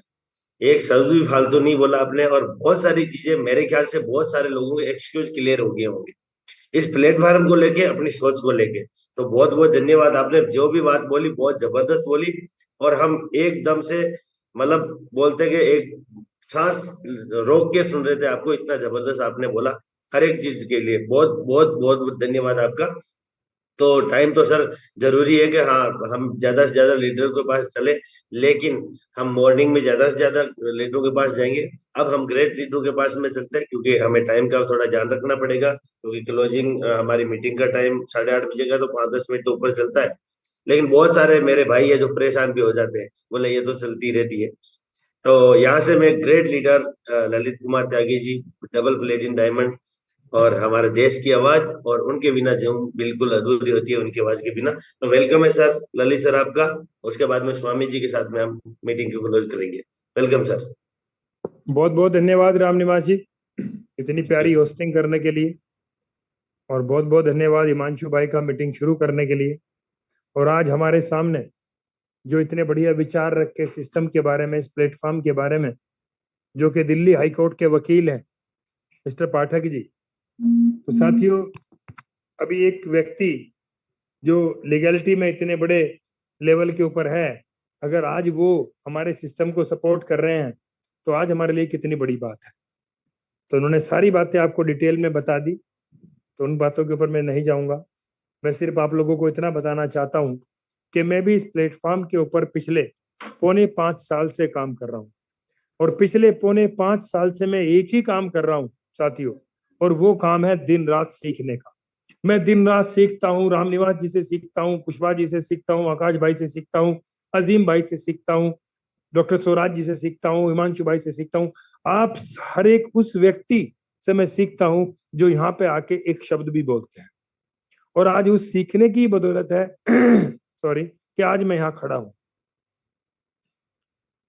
एक शब्द भी फालतू नहीं बोला आपने, और बहुत सारी चीजें मेरे ख्याल से बहुत सारे लोगों के एक्सक्यूज क्लियर हो गए होंगे इस प्लेटफॉर्म को लेके, अपनी सोच को लेके। तो बहुत बहुत धन्यवाद, आपने जो भी बात बोली बहुत जबरदस्त बोली, और हम एकदम से मतलब बोलते कि एक सांस रोक के सुन रहे थे आपको, इतना जबरदस्त आपने बोला हर एक चीज के लिए। बहुत बहुत बहुत धन्यवाद आपका। तो टाइम तो सर जरूरी है कि हाँ हम ज्यादा से ज्यादा लीडरों के पास चले, लेकिन हम मॉर्निंग में ज्यादा से ज्यादा लीडरों के पास जाएंगे। अब हम ग्रेट लीडरों के पास में चलते हैं क्योंकि हमें टाइम का थोड़ा ध्यान रखना पड़ेगा, क्योंकि क्लोजिंग हमारी मीटिंग का टाइम 8:30 बजे का, तो 5-10 मिनट तो ऊपर चलता है। लेकिन बहुत सारे मेरे भाई है जो परेशान भी हो जाते हैं, बोले ये तो चलती रहती है। तो यहाँ से मैं great leader Lalit Kumar Tyagi ji, double प्लेटिन diamond, और हमारे देश की आवाज, और उनके बिना जो बिल्कुल अधूरी होती है उनकी आवाज के बिना। तो वेलकम है सर, ललित सर आपका। उसके बाद में स्वामी जी के साथ में हम मीटिंग को क्लोज करेंगे। Welcome sir. बहुत बहुत धन्यवाद रामनिवास जी इतनी प्यारी होस्टिंग करने के लिए, और बहुत बहुत धन्यवाद हिमांशु भाई का मीटिंग शुरू करने के लिए। और आज हमारे सामने जो इतने बढ़िया विचार रख के सिस्टम के बारे में, इस प्लेटफॉर्म के बारे में, जो कि दिल्ली हाई कोर्ट के वकील हैं मिस्टर पाठक जी। तो साथियों, अभी एक व्यक्ति जो लीगैलिटी में इतने बड़े लेवल के ऊपर है, अगर आज वो हमारे सिस्टम को सपोर्ट कर रहे हैं तो आज हमारे लिए कितनी बड़ी बात है। तो उन्होंने सारी बातें आपको डिटेल में बता दी, तो उन बातों के ऊपर मैं नहीं जाऊंगा। मैं सिर्फ आप लोगों को इतना बताना चाहता हूं कि मैं भी इस प्लेटफॉर्म के ऊपर पिछले 4.5 साल से काम कर रहा हूं, और पिछले 4.5 साल से मैं एक ही काम कर रहा हूं साथियों, और वो काम है दिन रात सीखने का। मैं दिन रात सीखता हूँ, रामनिवास जी से सीखता हूँ, कुशवाहा जी से सीखता हूँ, आकाश भाई से सीखता हूँ, अजीम भाई से सीखता हूँ, डॉक्टर स्वराज जी से सीखता हूँ, हिमांशु भाई से सीखता हूँ। आप हर एक उस व्यक्ति से मैं सीखता हूँ जो यहाँ पे आके एक शब्द भी बोलते हैं, और आज उस सीखने की बदौलत है सॉरी कि आज मैं यहाँ खड़ा हूँ।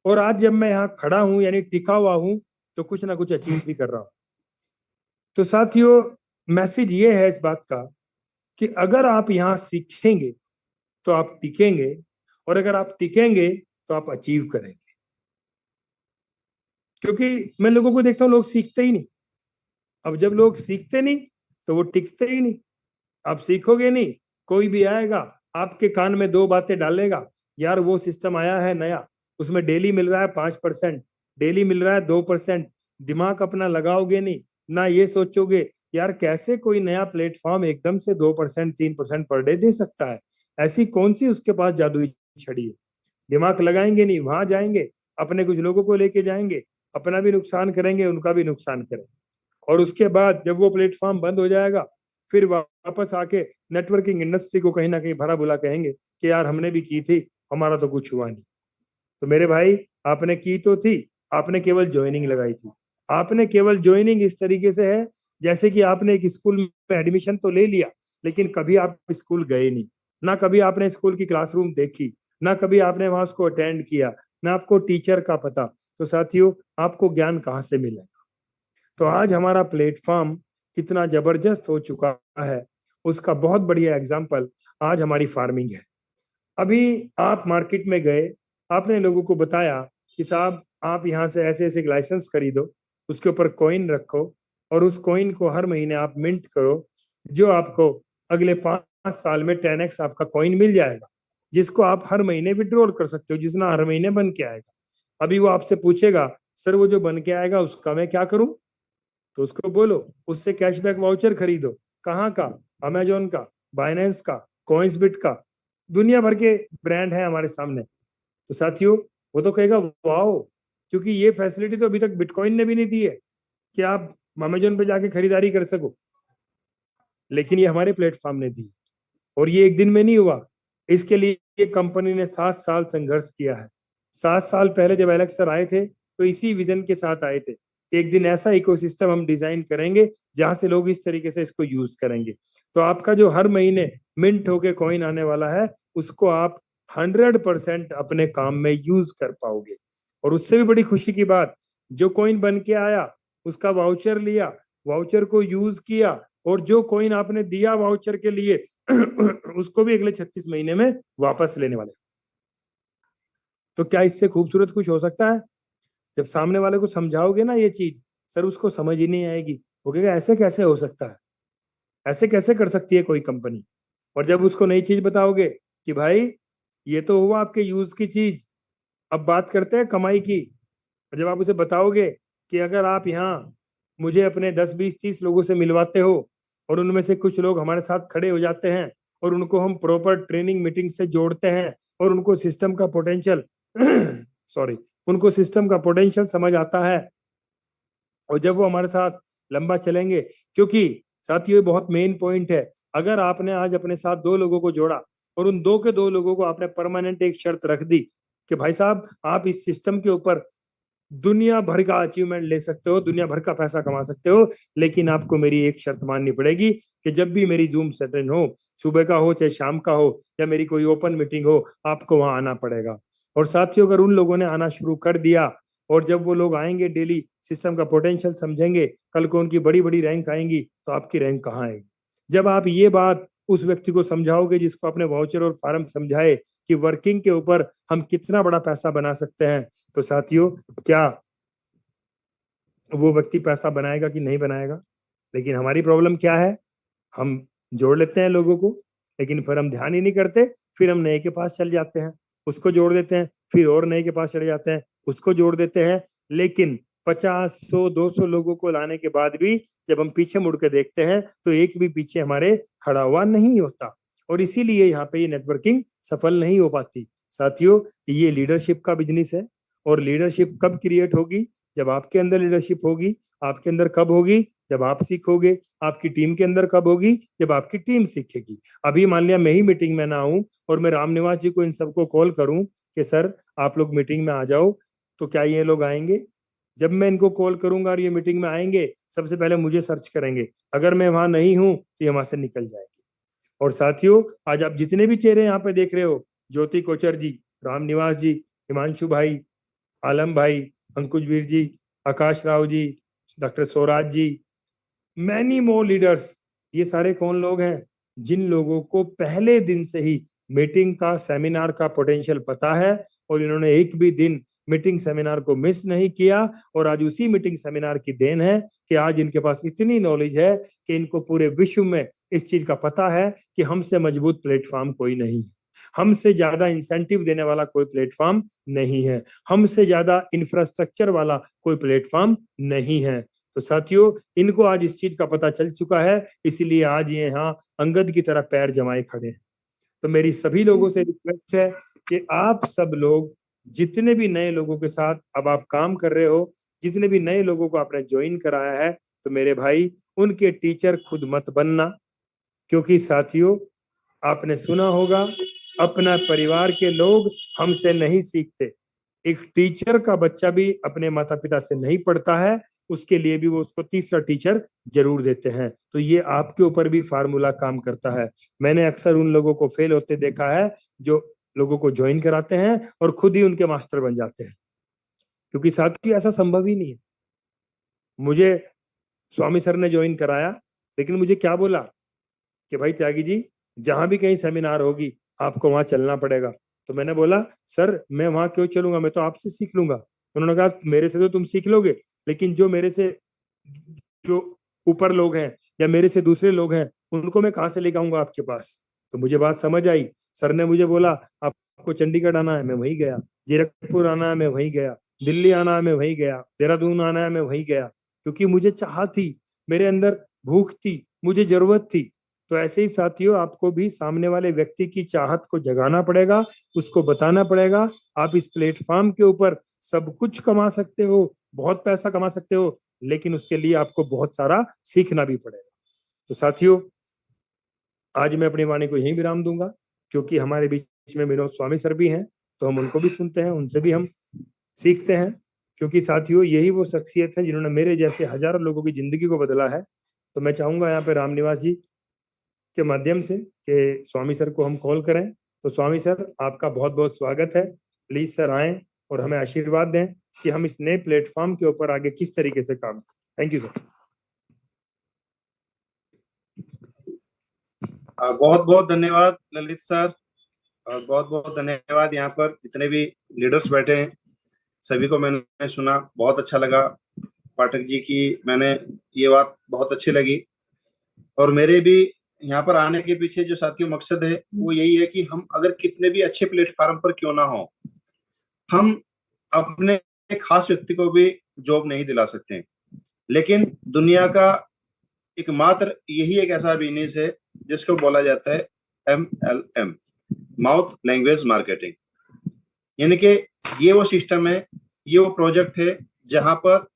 और आज जब मैं यहाँ खड़ा हूँ यानी टिका हुआ हूँ, तो कुछ ना कुछ अचीव भी कर रहा हूँ। तो साथियों, मैसेज ये है इस बात का कि अगर आप यहाँ सीखेंगे तो आप टिकेंगे, और अगर आप टिकेंगे तो आप अचीव करेंगे। क्योंकि मैं लोगों को देखता हूँ लोग सीखते ही नहीं। अब जब लोग सीखते नहीं तो वो टिकते ही नहीं। आप सीखोगे नहीं, कोई भी आएगा आपके कान में 2 बातें डालेगा, यार वो सिस्टम आया है नया, उसमें डेली मिल रहा है 5%, डेली मिल रहा है 2%। दिमाग अपना लगाओगे नहीं, ना ये सोचोगे यार कैसे कोई नया प्लेटफॉर्म एकदम से 2% 3% पर डे दे सकता है? ऐसी कौन सी उसके पास जादुई छड़ी है? दिमाग लगाएंगे नहीं, वहां जाएंगे, अपने कुछ लोगों को लेके जाएंगे, अपना भी नुकसान करेंगे, उनका भी नुकसान करेंगे, और उसके बाद जब वो प्लेटफॉर्म बंद हो जाएगा, फिर वापस आके नेटवर्किंग इंडस्ट्री को कहीं ना कहीं भरा बुला कहेंगे कि यार हमने भी की थी, हमारा तो कुछ हुआ नहीं। तो मेरे भाई, आपने की तो थी, आपने केवल ज्वाइनिंग लगाई थी। आपने केवल ज्वाइनिंग इस तरीके से है जैसे कि आपने एक स्कूल में एडमिशन तो ले लिया, लेकिन कभी आप स्कूल गए नहीं, ना कभी आपने स्कूल की क्लासरूम देखी, ना कभी आपने वहां उसको अटेंड किया, ना आपको टीचर का पता। तो साथियों, आपको ज्ञान कहाँ से मिलेगा? तो आज हमारा प्लेटफॉर्म कितना जबरदस्त हो चुका है, उसका बहुत बढ़िया एग्जाम्पल आज हमारी फार्मिंग है। अभी आप मार्केट में गए, आपने लोगों को बताया कि साहब आप यहाँ से ऐसे ऐसे लाइसेंस खरीदो, उसके ऊपर कॉइन रखो, और उस कॉइन को हर महीने आप मिंट करो, जो आपको अगले 5 साल में 10x आपका कॉइन मिल जाएगा, जिसको आप हर महीने विड्रॉल कर सकते हो, जितना हर महीने बन के आएगा। अभी वो आपसे पूछेगा, सर वो जो बन के आएगा उसका मैं क्या करूं? तो उसको बोलो उससे कैशबैक वाउचर खरीदो। कहाँ का? अमेजोन का, बाइनेंस का, कॉइंसबिट का, दुनिया भर के ब्रांड है हमारे सामने। तो साथियों, वो तो कहेगा वाओ, क्योंकि ये फैसिलिटी तो अभी तक बिटकॉइन ने भी नहीं दी है कि आप अमेजोन पे जाके खरीदारी कर सको, लेकिन ये हमारे प्लेटफॉर्म ने दी। और ये एक दिन में नहीं हुआ, इसके लिए कंपनी ने 7 साल संघर्ष किया है। 7 साल पहले जब एलेक्स सर आए थे, तो इसी विजन के साथ आए थे, एक दिन ऐसा इकोसिस्टम हम डिजाइन करेंगे जहां से लोग इस तरीके से इसको यूज करेंगे। तो आपका जो हर महीने मिंट होके कॉइन आने वाला है, उसको आप 100% अपने काम में यूज कर पाओगे। और उससे भी बड़ी खुशी की बात, जो कॉइन बन के आया उसका वाउचर लिया, वाउचर को यूज किया, और जो कॉइन आपने दिया वाउचर के लिए उसको भी अगले 36 महीने में वापस लेने वाले। तो क्या इससे खूबसूरत कुछ हो सकता है? जब सामने वाले को समझाओगे ना ये चीज, सर उसको समझ ही नहीं आएगी, वो कहेगा ऐसे कैसे हो सकता है, ऐसे कैसे कर सकती है कोई कंपनी। और जब उसको नई चीज बताओगे कि भाई ये तो हुआ आपके यूज की चीज, अब बात करते हैं कमाई की। और जब आप उसे बताओगे कि अगर आप यहाँ मुझे अपने 10 20 30 लोगों से मिलवाते हो, और उनमें से कुछ लोग हमारे साथ खड़े हो जाते हैं, और उनको हम प्रॉपर ट्रेनिंग मीटिंग से जोड़ते हैं, और उनको सिस्टम का पोटेंशियल सॉरी, उनको सिस्टम का पोटेंशियल समझ आता है, और जब वो हमारे साथ लंबा चलेंगे, क्योंकि साथियों ये बहुत मेन पॉइंट है, अगर आपने आज अपने साथ 2 लोगों को जोड़ा, और उन 2 के 2 लोगों को आपने परमानेंट एक शर्त रख दी कि भाई साहब आप इस सिस्टम के ऊपर दुनिया भर का अचीवमेंट ले सकते हो, दुनिया भर का पैसा कमा सकते हो, लेकिन आपको मेरी एक शर्त माननी पड़ेगी कि जब भी मेरी जूम सेशन हो, सुबह का हो चाहे शाम का हो, या मेरी कोई ओपन मीटिंग हो, आपको वहां आना पड़ेगा। और साथियों, अगर उन लोगों ने आना शुरू कर दिया, और जब वो लोग आएंगे, डेली सिस्टम का पोटेंशियल समझेंगे, कल को उनकी बड़ी बड़ी रैंक आएंगी, तो आपकी रैंक कहाँ आएगी? जब आप ये बात उस व्यक्ति को समझाओगे जिसको आपने वाउचर और फार्म समझाए कि वर्किंग के ऊपर हम कितना बड़ा पैसा बना सकते हैं, तो साथियों क्या वो व्यक्ति पैसा बनाएगा कि नहीं बनाएगा? लेकिन हमारी प्रॉब्लम क्या है, हम जोड़ लेते हैं लोगों को, लेकिन फिर हम ध्यान ही नहीं करते, फिर हम नए के पास चल जाते हैं, उसको जोड़ देते हैं, फिर और नए के पास चले जाते हैं, उसको जोड़ देते हैं, लेकिन 50 100 200 लोगों को लाने के बाद भी जब हम पीछे मुड़ के देखते हैं, तो एक भी पीछे हमारे खड़ा हुआ नहीं होता। और इसीलिए यहाँ पे ये नेटवर्किंग सफल नहीं हो पाती। साथियों, ये लीडरशिप का बिजनेस है, और लीडरशिप कब क्रिएट होगी? जब आपके अंदर लीडरशिप होगी। आपके अंदर कब होगी? जब आप सीखोगे। आपकी टीम के अंदर कब होगी? जब आपकी टीम सीखेगी। अभी मान लिया मैं ही मीटिंग में ना आऊं, और मैं रामनिवास जी को इन सबको कॉल करूं कि सर आप लोग मीटिंग में आ जाओ, तो क्या ये लोग आएंगे? जब मैं इनको कॉल करूंगा और ये मीटिंग में आएंगे, सबसे पहले मुझे सर्च करेंगे, अगर मैं वहां नहीं हूं तो ये वहां से निकल जाएंगे। और साथियों, आज आप जितने भी चेहरे यहाँ पे देख रहे हो, ज्योति कोचर जी, रामनिवास जी, हिमांशु भाई, आलम भाई, अंकुश वीर जी, आकाश Rao ji, doctor Swaraj ji, many more leaders, ये सारे कौन लोग हैं? जिन लोगों को पहले दिन से ही मीटिंग का, सेमिनार का पोटेंशियल पता है, और इन्होंने एक भी दिन मीटिंग सेमिनार को मिस नहीं किया। और आज उसी मीटिंग सेमिनार की देन है कि आज इनके पास इतनी नॉलेज है कि इनको पूरे विश्व में इस चीज का पता है कि हमसे मजबूत प्लेटफॉर्म कोई नहीं है, हमसे ज्यादा इंसेंटिव देने वाला कोई प्लेटफॉर्म नहीं है, हमसे ज्यादा इंफ्रास्ट्रक्चर वाला कोई प्लेटफॉर्म नहीं है। तो साथियों, इनको आज इस चीज का पता चल चुका है, इसीलिए आज ये यहाँ अंगद की तरह पैर जमाए खड़े हैं। तो मेरी सभी लोगों से रिक्वेस्ट है कि आप सब लोग जितने भी नए लोगों के साथ अब आप काम कर रहे हो, जितने भी नए लोगों को आपने ज्वाइन कराया है, तो मेरे भाई उनके टीचर खुद मत बनना। क्योंकि साथियों, आपने सुना होगा, अपना परिवार के लोग हमसे नहीं सीखते। एक टीचर का बच्चा भी अपने माता पिता से नहीं पढ़ता है, उसके लिए भी वो उसको तीसरा टीचर जरूर देते हैं। तो ये आपके ऊपर भी फार्मूला काम करता है। मैंने अक्सर उन लोगों को फेल होते देखा है जो लोगों को ज्वाइन कराते हैं और खुद ही उनके मास्टर बन जाते हैं, क्योंकि साथियों ऐसा संभव ही नहीं है। मुझे स्वामी सर ने ज्वाइन कराया, लेकिन मुझे क्या बोला कि भाई त्यागी जी, जहां भी कहीं सेमिनार होगी आपको वहां चलना पड़ेगा। तो मैंने बोला सर मैं वहां क्यों चलूंगा, मैं तो आपसे सीख लूंगा। उन्होंने कहा मेरे से तो तुम सीख लोगे, लेकिन जो मेरे से जो ऊपर लोग हैं या मेरे से दूसरे लोग हैं उनको मैं कहाँ से लेकर आऊंगा आपके पास। तो मुझे बात समझ आई। सर ने मुझे बोला आपको चंडीगढ़ आना है, मैं वहीं गया। जीरकपुर आना है, मैं वहीं गया। दिल्ली आना है, मैं वहीं गया। देहरादून आना है, मैं वहीं गया, क्योंकि मुझे चाह थी, मेरे अंदर भूख थी, मुझे जरूरत थी। तो ऐसे ही साथियों, आपको भी सामने वाले व्यक्ति की चाहत को जगाना पड़ेगा, उसको बताना पड़ेगा आप इस प्लेटफॉर्म के ऊपर सब कुछ कमा सकते हो, बहुत पैसा कमा सकते हो, लेकिन उसके लिए आपको बहुत सारा सीखना भी पड़ेगा। तो साथियों, आज मैं अपनी वाणी को यहीं विराम दूंगा, क्योंकि हमारे बीच में विनोद स्वामी सर भी हैं, तो हम उनको भी सुनते हैं, उनसे भी हम सीखते हैं। क्योंकि साथियों, यही वो शख्सियत है जिन्होंने मेरे जैसे हजारों लोगों की जिंदगी को बदला है। तो मैं चाहूंगा यहाँ पे रामनिवास जी के माध्यम से कि स्वामी सर को हम कॉल करें। तो स्वामी सर, आपका बहुत बहुत स्वागत है। प्लीज सर आएं और हमें आशीर्वाद दें कि हम इस नए प्लेटफॉर्म के ऊपर आगे किस तरीके से काम करें। Thank you sir. बहुत बहुत धन्यवाद ललित सर, और बहुत बहुत धन्यवाद यहाँ पर जितने भी लीडर्स बैठे हैं, सभी को मैंने सुना, बहुत अच्छा लगा। पाठक जी की मैंने ये बात बहुत अच्छी लगी, और मेरे भी यहाँ पर आने के पीछे जो साथियों मकसद है वो यही है कि हम अगर कितने भी अच्छे प्लेटफॉर्म पर क्यों ना हो, हम अपने खास व्यक्ति को भी जॉब नहीं दिला सकते, लेकिन दुनिया का एकमात्र यही एक ऐसा बिजनेस है जिसको बोला जाता है MLM, माउथ लैंग्वेज मार्केटिंग। यानी कि ये वो सिस्टम है, ये वो प्रोजेक्ट है जहां पर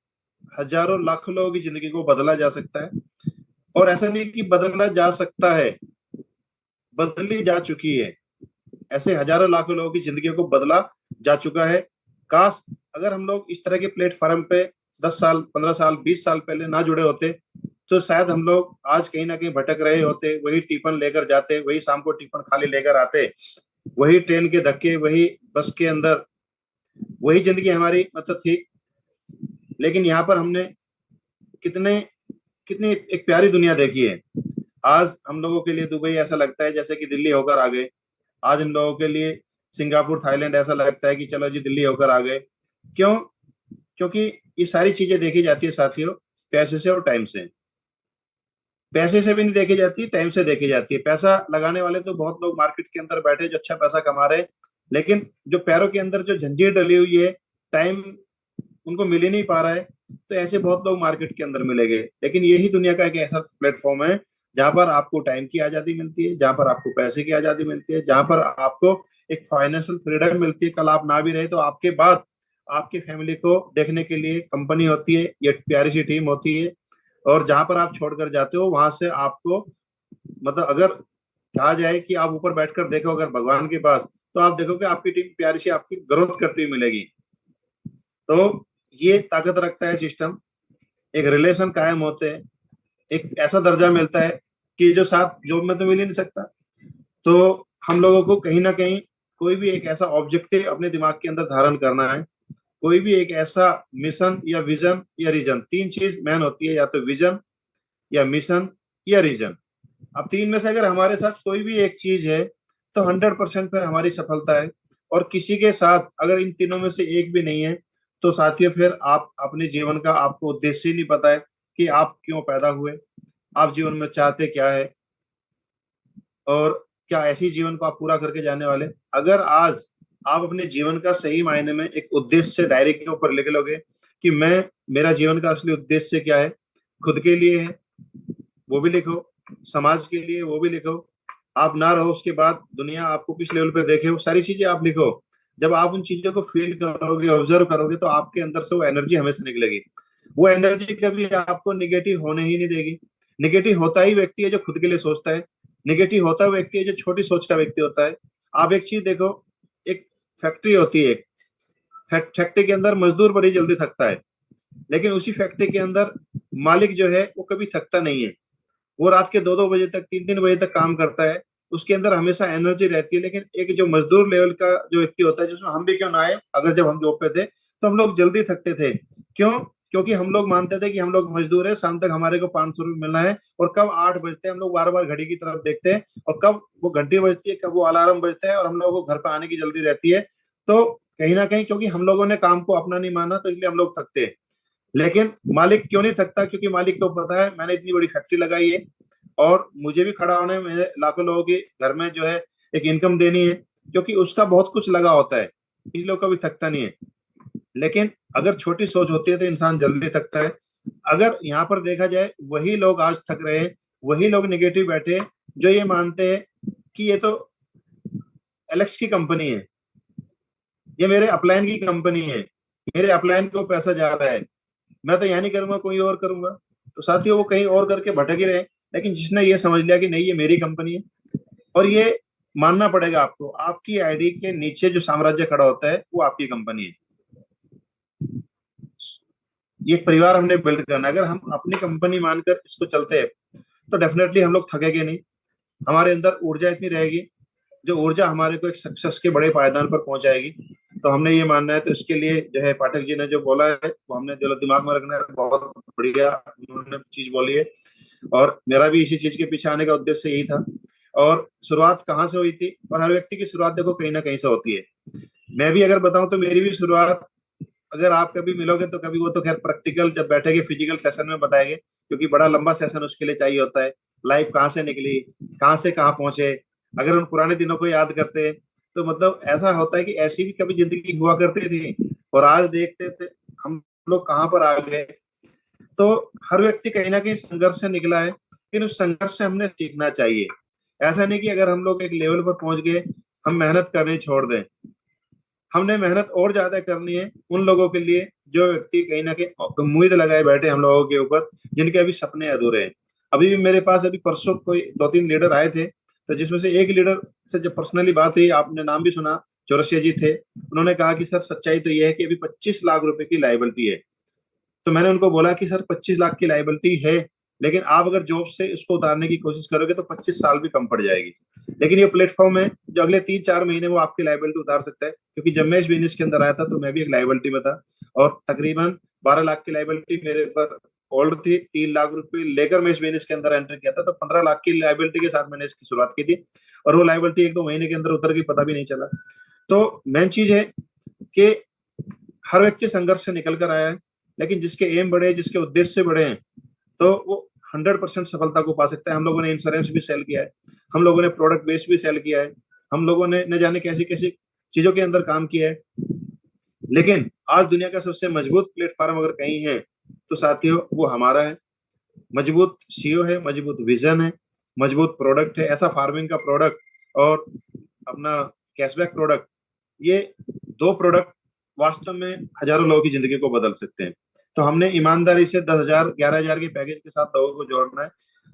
हजारों लाखों लोगों की जिंदगी को बदला जा सकता है। और ऐसा नहीं कि बदला जा सकता है, बदली जा चुकी है। ऐसे हजारों लाखों लोगों की जिंदगी को बदला जा चुका है। काश अगर हम लोग इस तरह के प्लेटफॉर्म पे 10 साल, 15 साल, 20 साल पहले ना जुड़े होते, तो शायद हम लोग आज कहीं ना कहीं भटक रहे होते। वही टिफिन लेकर जाते, वही शाम को टिफिन खाली लेकर आते, वही ट्रेन के धक्के, वही बस के अंदर, वही जिंदगी हमारी मतलब थी। लेकिन यहाँ पर हमने कितनी एक प्यारी दुनिया देखी है। आज हम लोगों के लिए दुबई ऐसा लगता है जैसे कि दिल्ली होकर आ गए। आज हम लोगों के लिए सिंगापुर, थाईलैंड ऐसा लगता है कि चलो जी दिल्ली होकर आ गए। क्यों? क्योंकि ये सारी चीजें देखी जाती है साथियों पैसे से और टाइम से। पैसे से भी नहीं देखी जाती, टाइम से देखी जाती है। पैसा लगाने वाले तो बहुत लोग मार्केट के अंदर बैठे जो अच्छा पैसा कमा रहे, लेकिन जो पैरों के अंदर जो जंजीर डली हुई है, टाइम उनको मिल ही नहीं पा रहा है। तो ऐसे बहुत लोग मार्केट के अंदर मिलेंगे। लेकिन यही दुनिया का एक ऐसा प्लेटफॉर्म है जहां पर आपको टाइम की आजादी मिलती है, जहां पर आपको पैसे की आजादी मिलती है, जहां पर आपको एक फाइनेंशियल फ्रीडम मिलती है। कल आप ना भी रहे तो आपके बाद आपकी फैमिली को देखने के लिए कंपनी होती है, ये प्यारी सी टीम होती है। और जहां पर आप छोड़कर जाते हो वहां से आपको मतलब अगर कहा जाए कि आप ऊपर बैठकर देखो अगर भगवान के पास, तो आप देखोगे आपकी टीम प्यारी सी आपकी ग्रोथ करती हुई मिलेगी। तो ये ताकत रखता है सिस्टम, एक रिलेशन कायम होते हैं, एक ऐसा दर्जा मिलता है कि जो साथ जॉब में तो मिल ही नहीं सकता। तो हम लोगों को कहीं ना कहीं कोई भी एक ऐसा ऑब्जेक्टिव अपने दिमाग के अंदर धारण करना है, कोई भी एक ऐसा मिशन या विजन या रीजन, तीन चीज मेन होती है, या तो विजन या मिशन या रीजन। अब तीन में से अगर हमारे साथ कोई भी एक चीज है तो 100% फिर हमारी सफलता है। और किसी के साथ अगर इन तीनों में से एक भी नहीं है तो साथियों फिर आप अपने जीवन का आपको उद्देश्य ही नहीं पता है कि आप क्यों पैदा हुए, आप जीवन में चाहते क्या है, और क्या ऐसी जीवन को आप पूरा करके जाने वाले। अगर आज आप अपने जीवन का सही मायने में एक उद्देश्य से डायरी के ऊपर लिख लोगे कि मेरा जीवन का असली उद्देश्य क्या है। खुद के लिए है वो भी लिखो, समाज के लिए वो भी लिखो। आप ना रहो उसके बाद दुनिया आपको किस लेवल पे देखे, वो सारी चीजें आप लिखो। जब आप उन चीजों को फील करोगे, ऑब्जर्व करोगे, तो आपके अंदर से वो एनर्जी हमेशा निकलेगी। वो एनर्जी कभी आपको निगेटिव होने ही नहीं देगी। निगेटिव होता ही व्यक्ति है जो खुद के लिए सोचता है, निगेटिव होता व्यक्ति है जो छोटी सोच का व्यक्ति होता है। आप एक चीज देखो, एक फैक्ट्री होती है, फैक्ट्री के अंदर मजदूर बड़ी जल्दी थकता है, लेकिन उसी फैक्ट्री के अंदर मालिक जो है वो कभी थकता नहीं है। वो रात के 2-2 बजे तक, 3-3 बजे तक काम करता है, उसके अंदर हमेशा एनर्जी रहती है। लेकिन एक जो मजदूर लेवल का जो व्यक्ति होता है, जिसमें हम भी क्यों ना आए, अगर जब हम जॉब पे थे तो हम लोग जल्दी थकते थे। क्यों? क्योंकि हम लोग मानते थे कि हम लोग मजदूर है, शाम तक हमारे को 500 रुपये मिलना है, और कब 8 बजते हैं हम लोग बार बार घड़ी की तरफ देखते हैं, और कब वो घंटी बजती है, कब वो अलार्म बजता है, और हम लोगों को घर पे आने की जल्दी रहती है। तो कहीं ना कहीं क्योंकि हम लोगों ने काम को अपना नहीं माना, तो इसलिए हम लोग थकते हैं। लेकिन मालिक क्यों नहीं थकता? क्योंकि मालिक को पता है मैंने इतनी बड़ी फैक्ट्री लगाई है और मुझे भी खड़ा होने में लाखों लोगों के घर में जो है एक इनकम देनी है, क्योंकि उसका बहुत कुछ लगा होता है, इस लोग कभी थकता नहीं है। लेकिन अगर छोटी सोच होती है तो इंसान जल्दी थकता है। अगर यहाँ पर देखा जाए, वही लोग आज थक रहे हैं, वही लोग निगेटिव बैठे हैं जो ये मानते हैं कि ये तो एलेक्स की कंपनी है, ये मेरे अपलाइन की कंपनी है, मेरे अपलाइन को पैसा जा रहा है, मैं तो यहाँ नहीं करूंगा, कोई और करूंगा। तो साथियों, वो कहीं और करके भटक ही रहे। लेकिन जिसने ये समझ लिया कि नहीं, ये मेरी कंपनी है, और ये मानना पड़ेगा आपको, आपकी आईडी के नीचे जो साम्राज्य खड़ा होता है वो आपकी कंपनी है। ये परिवार हमने बिल्ड करना है। अगर हम अपनी कंपनी मानकर इसको चलते हैं तो डेफिनेटली हम लोग थकेंगे नहीं। हमारे अंदर ऊर्जा इतनी रहेगी, जो ऊर्जा हमारे को एक सक्सेस के बड़े पायदान पर पहुंचाएगी। तो हमने ये मानना है। तो इसके लिए जो है पाठक जी ने जो बोला है वो हमने दिलो दिमाग में रखना है। बहुत बढ़िया उन्होंने चीज बोली है, और मेरा भी इसी चीज के पीछे आने का उद्देश्य यही था। और शुरुआत कहाँ से हुई थी? और हर व्यक्ति की शुरुआत देखो कहीं ना कहीं से होती है। मैं भी अगर बताऊं तो मेरी भी शुरुआत, अगर आप कभी मिलोगे तो कभी, वो तो खैर प्रैक्टिकल जब बैठेंगे फिजिकल सेशन में बताएंगे, क्योंकि बड़ा लंबा सेशन उसके लिए चाहिए होता है। लाइफ कहाँ से निकली, कहाँ से कहाँ पहुंचे, अगर उन पुराने दिनों को याद करते हैं तो मतलब ऐसा होता है कि ऐसी भी कभी जिंदगी हुआ करती थी, और आज देखते थे हम लोग कहाँ पर आ गए। तो हर व्यक्ति कहीं ना कहीं संघर्ष से निकला है, लेकिन उस संघर्ष से हमने सीखना चाहिए। ऐसा नहीं कि अगर हम लोग एक लेवल पर पहुंच गए हम मेहनत करनी छोड़ दें। हमने मेहनत और ज्यादा करनी है उन लोगों के लिए जो व्यक्ति कहीं ना कहीं उम्मीद लगाए बैठे हम लोगों के ऊपर, जिनके अभी सपने अधूरे हैं। अभी भी मेरे पास अभी परसों कोई 2-3 लीडर आए थे, तो जिसमें से एक लीडर से जब पर्सनली बात हुई, आपने नाम भी सुना, चौरसिया जी थे। उन्होंने कहा कि सर सच्चाई तो यह है कि अभी 25 लाख रुपए की लाइबिलिटी है। तो मैंने उनको बोला कि सर 25 लाख की लाइबिलिटी है, लेकिन आप अगर जॉब से इसको उतारने की कोशिश करोगे तो 25 साल भी कम पड़ जाएगी। लेकिन ये प्लेटफॉर्म है जो अगले 3-4 महीने वो आपकी लाइबिलिटी उतार सकता है। क्योंकि जब मैं इस बिजनेस के अंदर आया था तो मैं भी एक लाइबिलिटी में था, और तकरीबन 12 लाख की लाइबिलिटी मेरे पर होल्ड थी। 3 लाख रुपए लेकर मैं इस बिजनेस के अंदर एंटर किया था, तो 15 लाख की लाइबिलिटी के साथ मैंने इसकी शुरुआत की थी, और वो लाइबिलिटी 1-2 महीने के अंदर उतर गई, पता भी नहीं चला। तो मेन चीज है कि हर व्यक्ति संघर्ष से निकल कर आया है, लेकिन जिसके एम बड़े, जिसके उद्देश्य बड़े हैं, तो वो 100% सफलता को पा सकता है। हम लोगों ने इंश्योरेंस भी सेल किया है, हम लोगों ने प्रोडक्ट बेस भी सेल किया है, हम लोगों ने न जाने कैसी कैसी चीजों के अंदर काम किया है। लेकिन आज दुनिया का सबसे मजबूत प्लेटफॉर्म अगर कहीं है तो साथियों वो हमारा है। मजबूत सीईओ है, मजबूत विजन है, मजबूत प्रोडक्ट है। ऐसा फार्मिंग का प्रोडक्ट और अपना कैशबैक प्रोडक्ट, ये 2 प्रोडक्ट वास्तव में हजारों लोगों की जिंदगी को बदल सकते हैं। तो हमने ईमानदारी से 10,000 11,000 के पैकेज के साथ लोगों को जोड़ना है,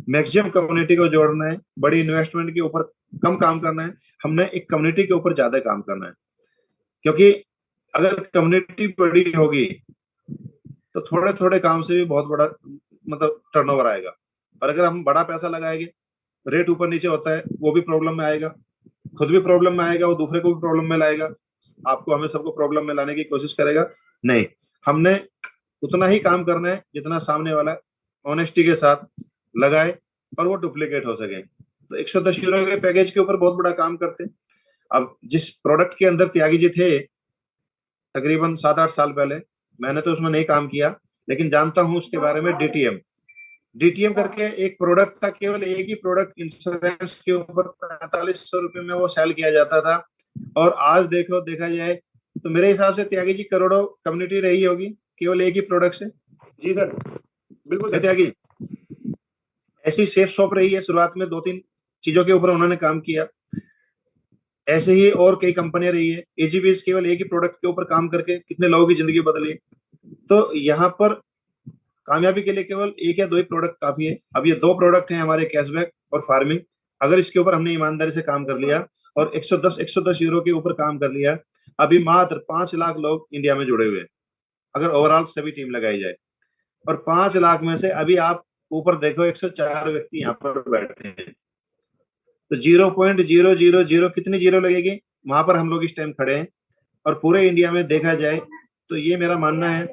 मैक्सिमम कम्युनिटी को जोड़ना है, बड़ी इन्वेस्टमेंट के ऊपर कम काम करना है, हमने एक कम्युनिटी के ऊपर ज्यादा काम करना है। क्योंकि अगर कम्युनिटी बड़ी होगी तो थोड़े थोड़े काम से भी बहुत बड़ा मतलब टर्नओवर आएगा। और अगर हम बड़ा पैसा लगाएंगे, रेट ऊपर नीचे होता है, वो भी प्रॉब्लम में आएगा, खुद भी प्रॉब्लम में आएगा, वो दूसरे को भी प्रॉब्लम में लाएगा, आपको हमें सबको प्रॉब्लम में लाने की कोशिश करेगा। नहीं, हमने उतना ही काम करना है जितना सामने वाला ऑनेस्टी के साथ लगाए और वो डुप्लीकेट हो सके। तो 110 यूरो के पैकेज के ऊपर बहुत बड़ा काम करते हैं। अब जिस प्रोडक्ट के अंदर त्यागी जी थे तकरीबन 7-8 साल पहले, मैंने तो उसमें नहीं काम किया, लेकिन जानता हूं उसके बारे में। डीटीएम करके एक प्रोडक्ट था, केवल एक ही प्रोडक्ट इंश्योरेंस के ऊपर 4500 रुपए में वो सेल किया जाता था। और आज देखा जाए तो मेरे हिसाब से त्यागी जी करोड़ों कम्युनिटी रही होगी, केवल एक ही प्रोडक्ट से? जी सर, बिल्कुल सर। त्यागी ऐसी सेफ शॉप रही है, शुरुआत में 2-3 चीजों के ऊपर उन्होंने काम किया। ऐसे ही और कई कंपनियां रही है। एजीबीएस केवल एक ही प्रोडक्ट के ऊपर काम करके कितने लोगों की जिंदगी बदली। तो यहाँ पर कामयाबी के लिए केवल एक या दो ही प्रोडक्ट काफी है। अब ये 2 प्रोडक्ट हैं हमारे, कैशबैक और फार्मिंग। अगर इसके ऊपर हमने ईमानदारी से काम कर लिया और 110 यूरो के ऊपर काम कर लिया, अभी मात्र 5 लाख लोग इंडिया में जुड़े हुए हैं अगर ओवरऑल सभी टीम लगाई जाए। और 5 लाख में से अभी आप ऊपर देखो 104 व्यक्ति यहाँ पर बैठे हैं, तो 0.000 कितनी जीरो लगेगी, वहां पर हम लोग इस टाइम खड़े हैं। और पूरे इंडिया में देखा जाए तो ये मेरा मानना है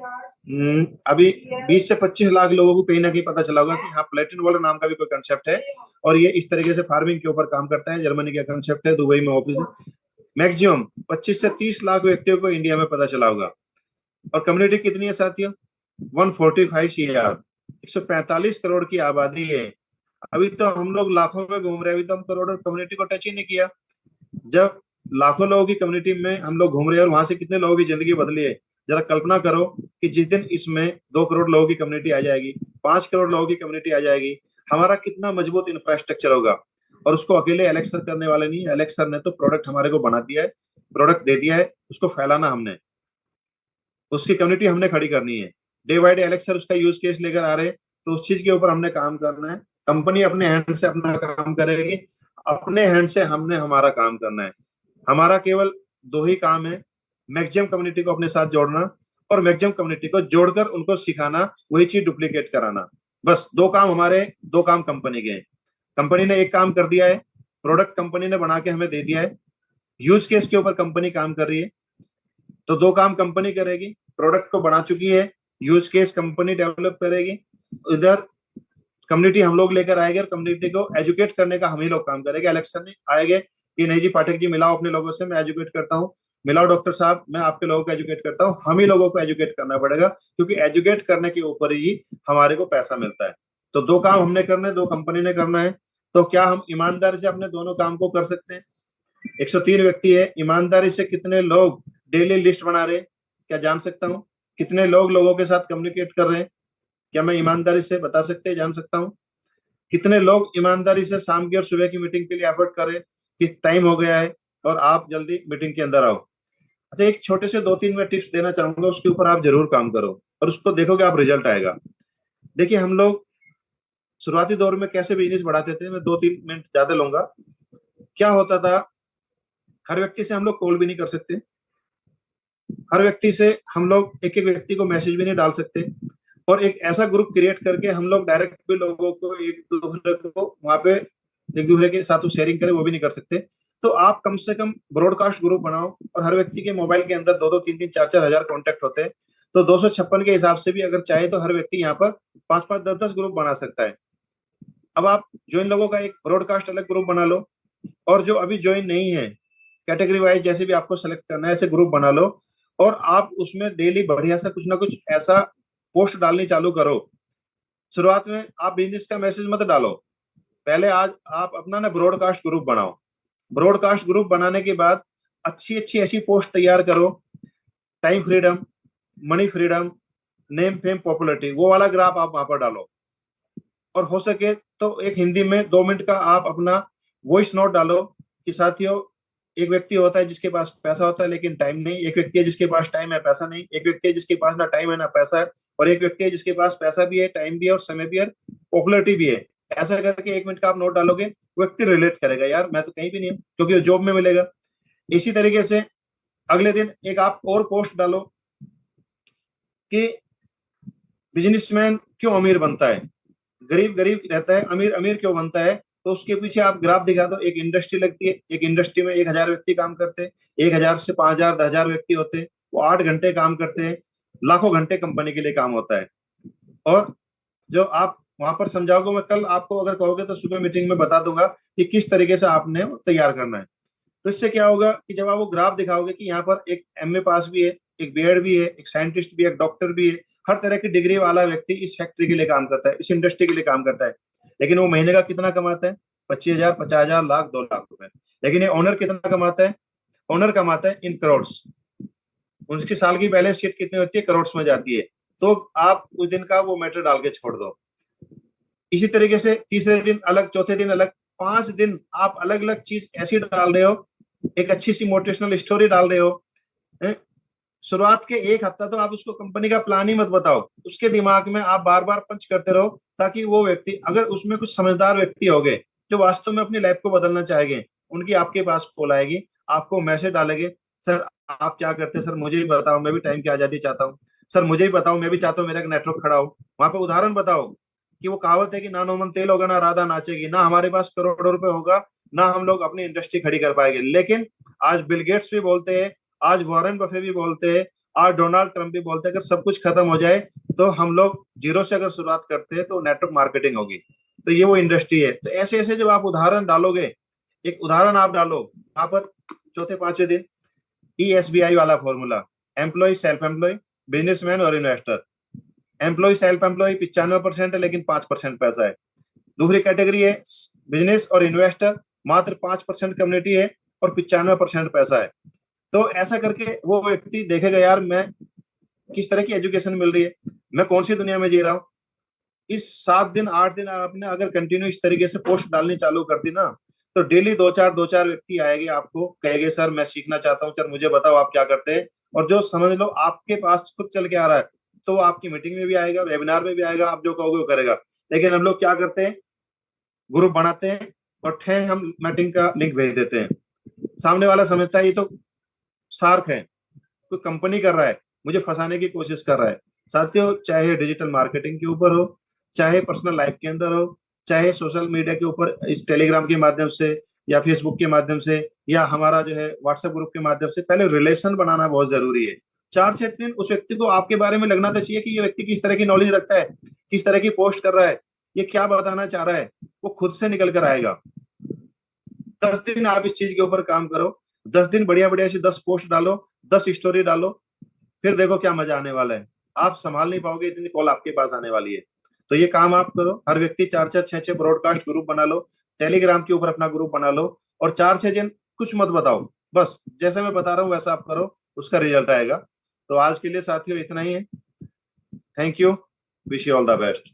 अभी 20 से 25 लाख लोगों को कहीं ना कहीं पता चला होगा कि हाँ प्लेटिन वर्ल्ड नाम का भी कोई कंसेप्ट है और ये इस तरीके से फार्मिंग के ऊपर काम करता है। जर्मनी का कंसेप्ट है, दुबई में ऑफिस है। मैक्सिमम 25 से 30 लाख व्यक्तियों को इंडिया में पता चला होगा। और कम्युनिटी कितनी है साथियों? 145 CR, 145 करोड़ की आबादी है। अभी तो हम लोग लाखों में घूम रहे हैं, अभी तो हम करोड़ों कम्युनिटी को टच ही नहीं किया। जब लाखों लोगों की कम्युनिटी में हम लोग घूम रहे हैं और वहां से कितने लोगों की जिंदगी बदली है, जरा कल्पना करो कि जिस दिन इसमें 2 करोड़ लोगों की कम्युनिटी आ जाएगी, 5 करोड़ लोगों की कम्युनिटी आ जाएगी, हमारा कितना मजबूत इंफ्रास्ट्रक्चर होगा। और उसको अकेले एलेक्स सर करने वाले नहीं, एलेक्स सर ने तो प्रोडक्ट हमारे को बना दिया है, प्रोडक्ट दे दिया है, उसको फैलाना हमने, उसकी कम्युनिटी हमने खड़ी करनी है। Day by day Alex sir उसका यूज केस लेकर आ रहे हैं, तो उस चीज के ऊपर हमने काम करना है। कंपनी अपने हैंड से अपना काम करेगी, अपने हैंड से हमने हमारा काम करना है। हमारा केवल 2 ही काम है, मैक्सिमम कम्युनिटी को अपने साथ जोड़ना और मैक्सिमम कम्युनिटी को जोड़कर उनको सिखाना, वही चीज डुप्लीकेट कराना। बस 2 काम हमारे, 2 काम कंपनी के हैं। कंपनी ने एक काम कर दिया है, प्रोडक्ट कंपनी ने बना के हमें दे दिया है, यूज केस के ऊपर कंपनी काम कर रही है। तो 2 काम कंपनी करेगी, प्रोडक्ट को बना चुकी है, यूज केस कंपनी डेवलप करेगी, इधर कम्युनिटी हम लोग लेकर आएंगे और कम्युनिटी को एजुकेट करने का हम ही लोग काम करेंगे। इलेक्शन में आएंगे कि नहीं जी पाठक जी मिलाओ अपने लोगों से, मैं एजुकेट करता हूँ, मिलाओ डॉक्टर साहब मैं आपके लोगों को एजुकेट करता हूँ। हम ही लोगों को एजुकेट करना पड़ेगा, क्योंकि एजुकेट करने के ऊपर ही हमारे को पैसा मिलता है। तो 2 काम हमने करने, 2 कंपनी ने करना है। तो क्या हम ईमानदारी से अपने दोनों काम को कर सकते हैं? 103 व्यक्ति है, ईमानदारी से कितने लोग डेली लिस्ट बना रहे हैं, क्या जान सकता हूँ? कितने लोग लोगों के साथ कम्युनिकेट कर रहे हैं, क्या मैं ईमानदारी से बता सकते हैं, जान सकता हूँ? कितने लोग ईमानदारी से शाम की और सुबह की मीटिंग के लिए एफर्ट कर रहे हैं कि टाइम हो गया है और आप जल्दी मीटिंग के अंदर आओ? अच्छा, एक छोटे से 2-3 मैं टिप्स देना चाहूंगा, उसके ऊपर आप जरूर काम करो और उसको देखोगे आप, रिजल्ट आएगा। देखिए हम लोग शुरुआती दौर में कैसे बिजनेस बढ़ाते थे, मैं 2-3 मिनट ज्यादा लूंगा। क्या होता था, हर व्यक्ति से हम लोग कॉल भी नहीं कर सकते, हर व्यक्ति से हम लोग एक एक व्यक्ति को मैसेज भी नहीं डाल सकते, और एक ऐसा ग्रुप क्रिएट करके हम लोग डायरेक्ट भी लोगों को एक दूसरे को वहां पे एक दूसरे के साथ शेयरिंग करें, वो भी नहीं कर सकते। तो आप कम से कम ब्रॉडकास्ट ग्रुप बनाओ, और हर व्यक्ति के मोबाइल के अंदर 2-2, 3-3, 4-4 हजार कॉन्टेक्ट होते हैं। तो 256 के हिसाब से भी अगर चाहे तो हर व्यक्ति यहाँ पर 5-5, 10-10 ग्रुप बना सकता है। अब आप ज्वाइन लोगों का एक ब्रॉडकास्ट अलग ग्रुप बना लो, और जो अभी ज्वाइन नहीं है कैटेगरी वाइज जैसे भी आपको सेलेक्ट करना है ऐसे ग्रुप बना लो, और आप उसमें डेली बढ़िया सा कुछ ना कुछ ऐसा पोस्ट डालनी चालू करो। शुरुआत में आप बिजनेस का मैसेज मत डालो, पहले आज आप अपना ना ब्रॉडकास्ट ग्रुप बनाओ। ब्रॉडकास्ट ग्रुप बनाने के बाद अच्छी अच्छी ऐसी पोस्ट तैयार करो, time freedom, money freedom, name fame popularity, वो वाला ग्राफ आप वहां पर डालो। और हो सके तो एक हिंदी में 2 मिनट का आप अपना वॉइस नोट डालो कि साथियों, एक व्यक्ति होता है जिसके पास पैसा होता है लेकिन टाइम नहीं, एक व्यक्ति है जिसके पास टाइम है पैसा नहीं, एक व्यक्ति है जिसके पास ना टाइम है ना पैसा है, और एक व्यक्ति है जिसके पास पैसा भी है, टाइम भी है और समय भी है, पॉपुलरिटी भी है। ऐसा करके 1 मिनट का आप नोट डालोगे, व्यक्ति रिलेट करेगा, यार मैं तो कहीं भी नहीं हूँ, क्योंकि जॉब में मिलेगा। इसी तरीके से अगले दिन एक आप और पोस्ट डालो कि बिजनेसमैन क्यों अमीर बनता है, गरीब गरीब रहता है, अमीर अमीर क्यों बनता है। तो उसके पीछे आप ग्राफ दिखा दो, एक इंडस्ट्री लगती है, एक इंडस्ट्री में 1000 व्यक्ति काम करते हैं, 1000 से 5000, 10,000 व्यक्ति होते हैं, वो 8 घंटे काम करते हैं, लाखों घंटे कंपनी के लिए काम होता है। और जो आप वहां पर समझाओगे, मैं कल आपको अगर कहोगे तो सुबह मीटिंग में बता दूंगा कि किस तरीके से आपने तैयार करना है। तो इससे क्या होगा कि जब आप वो ग्राफ दिखाओगे कि यहाँ पर एक MA पास भी है, एक BEd भी है, एक साइंटिस्ट भी है, एक डॉक्टर भी है, हर तरह की डिग्री वाला व्यक्ति इस फैक्ट्री के लिए काम करता है, इस इंडस्ट्री के लिए काम करता है, लेकिन वो महीने का कितना कमाता है? 25,000, 50,000, लाख, 2 लाख रुपए। लेकिन ये ओनर कितना कमाता है? ओनर कमाता है इन करोड़। उनकी साल की बैलेंस शीट कितनी होती है? करोड़ में जाती है। तो आप उस दिन का वो मैटर डाल के छोड़ दो। इसी तरीके से तीसरे दिन अलग, चौथे दिन अलग, 5 दिन आप अलग अलग चीज ऐसी डाल रहे हो, एक अच्छी सी मोटिवेशनल स्टोरी डाल रहे हो। शुरुआत के 1 हफ्ता तो आप उसको कंपनी का प्लान ही मत बताओ, उसके दिमाग में आप बार बार पंच करते रहो, ताकि वो व्यक्ति, अगर उसमें कुछ समझदार व्यक्ति होंगे जो वास्तव में अपनी लाइफ को बदलना चाहेंगे, उनकी आपके पास कॉल आएगी, आपको मैसेज डालेंगे, सर आप क्या करते हैं, सर मुझे भी बताओ, मैं भी टाइम की आजादी चाहता हूँ, सर मुझे भी बताओ, मैं भी चाहता हूँ मेरा नेटवर्क खड़ा हो। वहां पे उदाहरण बताओ कि वो कहावत है कि ना नौमन तेल होगा ना राधा नाचेगी, ना हमारे पास करोड़ों रुपए होगा, ना हम लोग अपनी इंडस्ट्री खड़ी कर पाएंगे। लेकिन आज बिल गेट्स भी बोलते हैं, आज वॉरेन बफे भी बोलते हैं, आज डोनाल्ड ट्रंप भी बोलते हैं, अगर सब कुछ खत्म हो जाए तो हम लोग जीरो से अगर शुरुआत करते हैं तो नेटवर्क मार्केटिंग होगी। तो ये वो इंडस्ट्री है। तो ऐसे ऐसे जब आप उदाहरण डालोगे, एक उदाहरण आप डालो वहां पर, चौथे पांचवें दिन ESBI वाला formula, employ, self employ, businessman और इन्वेस्टर। एम्प्लॉय सेल्फ एम्प्लॉय 95% है, लेकिन 5% पैसा है। दूसरी कैटेगरी है बिजनेस और इन्वेस्टर, मात्र 5% कम्युनिटी है और 95% पैसा है। तो ऐसा करके वो व्यक्ति देखेगा, यार मैं किस तरह की एजुकेशन मिल रही है, मैं कौन सी दुनिया में जी रहा हूँ। इस 7 दिन 8 दिन आपने अगर कंटिन्यू इस तरीके से पोस्ट डालनी चालू कर दी ना, तो डेली 2-4 व्यक्ति आएंगे, आपको कहेंगे सर मैं सीखना चाहता हूँ, सर मुझे बताओ आप क्या करते हैं। और जो समझ लो आपके पास खुद चल के आ रहा है, तो वो आपकी मीटिंग में भी आएगा, वेबिनार में भी आएगा, आप जो कहोगे वो करेगा। लेकिन हम लोग क्या करते हैं, ग्रुप बनाते हैं और हम मीटिंग का लिंक भेज देते हैं। सामने वाला समझता है ये तो शार्क है, कोई कंपनी कर रहा है, मुझे फंसाने की कोशिश कर रहा है। साथियों, चाहे डिजिटल मार्केटिंग के ऊपर हो, चाहे पर्सनल लाइफ के अंदर हो, चाहे सोशल मीडिया के ऊपर इस टेलीग्राम के माध्यम से या फेसबुक के माध्यम से या हमारा जो है व्हाट्सएप ग्रुप के माध्यम से, पहले रिलेशन बनाना बहुत जरूरी है। 4-6 दिन उस व्यक्ति को आपके बारे में लगना तो चाहिए कि ये व्यक्ति किस तरह की नॉलेज रखता है, किस तरह की पोस्ट कर रहा है, ये क्या बताना चाह रहा है, वो खुद से निकल कर आएगा। 10 दिन आप इस चीज के ऊपर काम करो, 10 दिन बढ़िया बढ़िया से 10 पोस्ट डालो, 10 स्टोरी डालो, फिर देखो क्या मजा आने वाला है। आप संभाल नहीं पाओगे, इतनी कॉल आपके पास आने वाली है। तो ये काम आप करो, हर व्यक्ति 4-4, 6-6 ब्रॉडकास्ट ग्रुप बना लो, टेलीग्राम के ऊपर अपना ग्रुप बना लो, और 4-6 दिन कुछ मत बताओ, बस जैसे मैं बता रहा हूँ वैसा आप करो, उसका रिजल्ट आएगा। तो आज के लिए साथियों इतना ही है। Thank you, wish you all the best.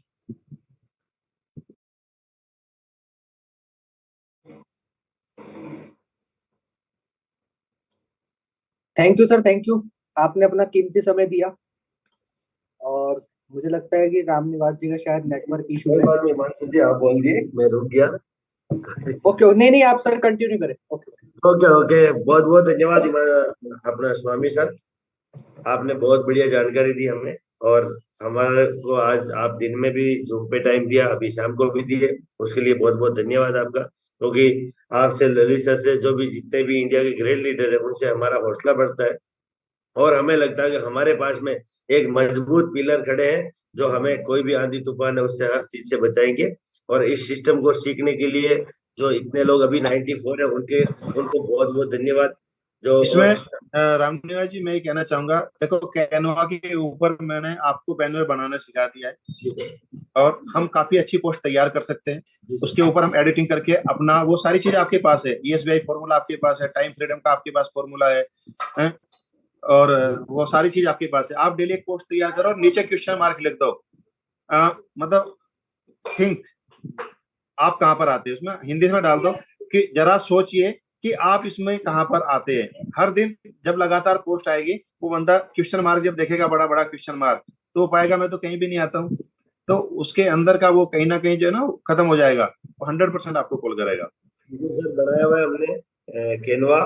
Thank you sir, thank you, आपने अपना कीमती समय दिया। और मुझे लगता है कि रामनिवास जी का शायद नेटवर्क इशू है। हिमांशु जी आप बोल दिए, मैं रुक गया। ओके, नहीं आप सर कंटिन्यू करें। ओके, बहुत बहुत धन्यवाद अपना स्वामी सर, आपने बहुत बढ़िया जानकारी दी हमें, और हमारे को आज आप दिन में भी जूम पे टाइम दिया, अभी शाम को भी दिए, उसके लिए बहुत बहुत धन्यवाद आपका। क्योंकि आपसे, ललित सर से, जो भी जितने भी इंडिया के ग्रेट लीडर है, उनसे हमारा हौसला बढ़ता है, और हमें लगता है कि हमारे पास में एक मजबूत पिलर खड़े हैं जो हमें कोई भी आंधी तूफान है उससे हर चीज से बचाएंगे। और इस सिस्टम को सीखने के लिए जो इतने लोग अभी 94 है, उनको बहुत बहुत धन्यवाद। जो इसमें रामनिवास जी मैं ये कहना चाहूंगा, देखो कैनवा के ऊपर मैंने आपको बैनर बनाना सिखा दिया है, और हम काफी अच्छी पोस्ट तैयार कर सकते हैं। उसके ऊपर हम एडिटिंग करके अपना, वो सारी चीजें आपके पास है, ESBI फॉर्मूला आपके पास है, टाइम फ्रीडम का आपके पास फॉर्मूला है, और वो सारी चीज आपके पास है। आप डेली एक पोस्ट तैयार करो और नीचे क्वेश्चन मार्क लिख दो, मतलब थिंक आप कहाँ पर आते हैं, उसमें हिंदी में डाल दो कि जरा सोचिए कि आप इसमें कहाँ पर आते हैं। हर दिन जब लगातार पोस्ट आएगी, वो बंदा क्वेश्चन मार्क जब देखेगा, बड़ा बड़ा क्वेश्चन मार्क, तो वो पाएगा मैं तो कहीं भी नहीं आता हूँ, तो उसके अंदर का वो कहीं ना कहीं जो है ना खत्म हो जाएगा, वो 100% आपको कॉल करेगा। सर बनाया हुआ है हमने केनवा,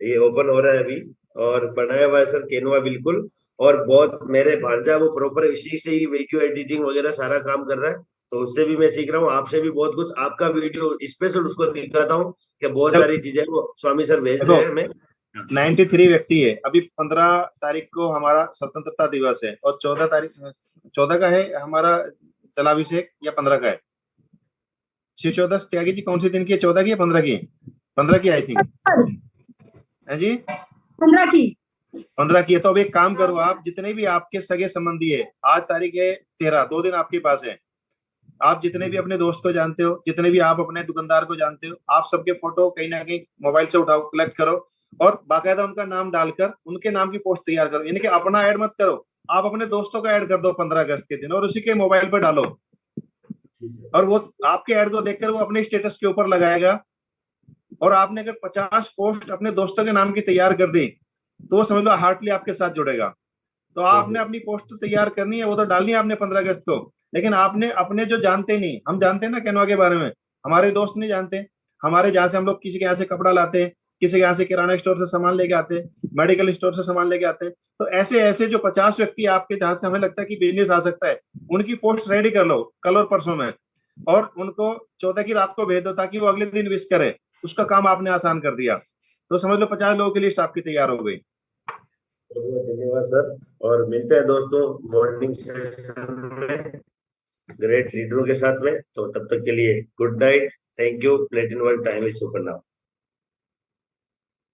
ये ओपन हो रहा है अभी, और बनाया हुआ है सर केनवा बिल्कुल। और बहुत मेरे भांजा वो प्रॉपर इसी से ही वीडियो एडिटिंग वगैरह सारा काम कर रहा है, तो उससे भी मैं सीख रहा हूँ, आपसे भी बहुत कुछ। आपका वीडियो स्पेशल उसको दिखाता हूँ कि बहुत सारी चीजें वो स्वामी सर भेज रहे हैं हमें। 93 व्यक्ति है। अभी 15 तारीख को हमारा स्वतंत्रता दिवस है, और 14 का है हमारा जलाभिषेक, या 15 का है शिव चौदस त्यागी जी, कौन से दिन की है, 14 की या 15 की? 15 की आई थिंक है जी, 15 की है। तो अब एक काम करो, आप जितने भी आपके सगे संबंधी है, आज तारीख है 13, 2 दिन आपके पास है, आप जितने भी अपने दोस्त को जानते हो, जितने भी आप अपने दुकानदार को जानते हो, आप सबके फोटो कहीं ना कहीं मोबाइल से उठाओ, कलेक्ट करो, और बाकायदा उनका नाम डालकर उनके नाम की पोस्ट तैयार करो। यानी कि अपना ऐड मत करो, आप अपने दोस्तों का ऐड कर दो 15 अगस्त के दिन और उसी के मोबाइल पर डालो, और वो आपके ऐड को देखकर वो अपने स्टेटस के ऊपर लगाएगा। और आपने अगर 50 पोस्ट अपने दोस्तों के नाम की तैयार कर दी तो वो समझ लो हार्टली आपके साथ जुड़ेगा। तो आपने अपनी पोस्ट तो तैयार करनी है, वो तो डालनी है आपने 15 अगस्त को, लेकिन आपने अपने जो जानते नहीं, हम जानते हैं ना कैनवा के बारे में, हमारे दोस्त नहीं जानते। हमारे जहाँ से हम लोग किसी के यहाँ से कपड़ा लाते हैं, किसी के यहाँ से किराना स्टोर से सामान लेके आते हैं, मेडिकल स्टोर से सामान लेके आते हैं, तो ऐसे ऐसे जो 50 व्यक्ति आपके जहाँ से हमें लगता है कि बिजनेस आ सकता है, उनकी पोस्ट रेडी कर लो कल और परसों में, और उनको 14 की रात को भेज दो ताकि वो अगले दिन विश करे। उसका काम आपने आसान कर दिया, तो समझ लो 50 लोगों की लिस्ट आपकी तैयार हो गई। बहुत बहुत धन्यवाद सर, और मिलते हैं दोस्तों मॉर्निंग सेशन में ग्रेट लीडरों के साथ में। तो तब तक के लिए good night, thank you. प्लेटिन world time is over now.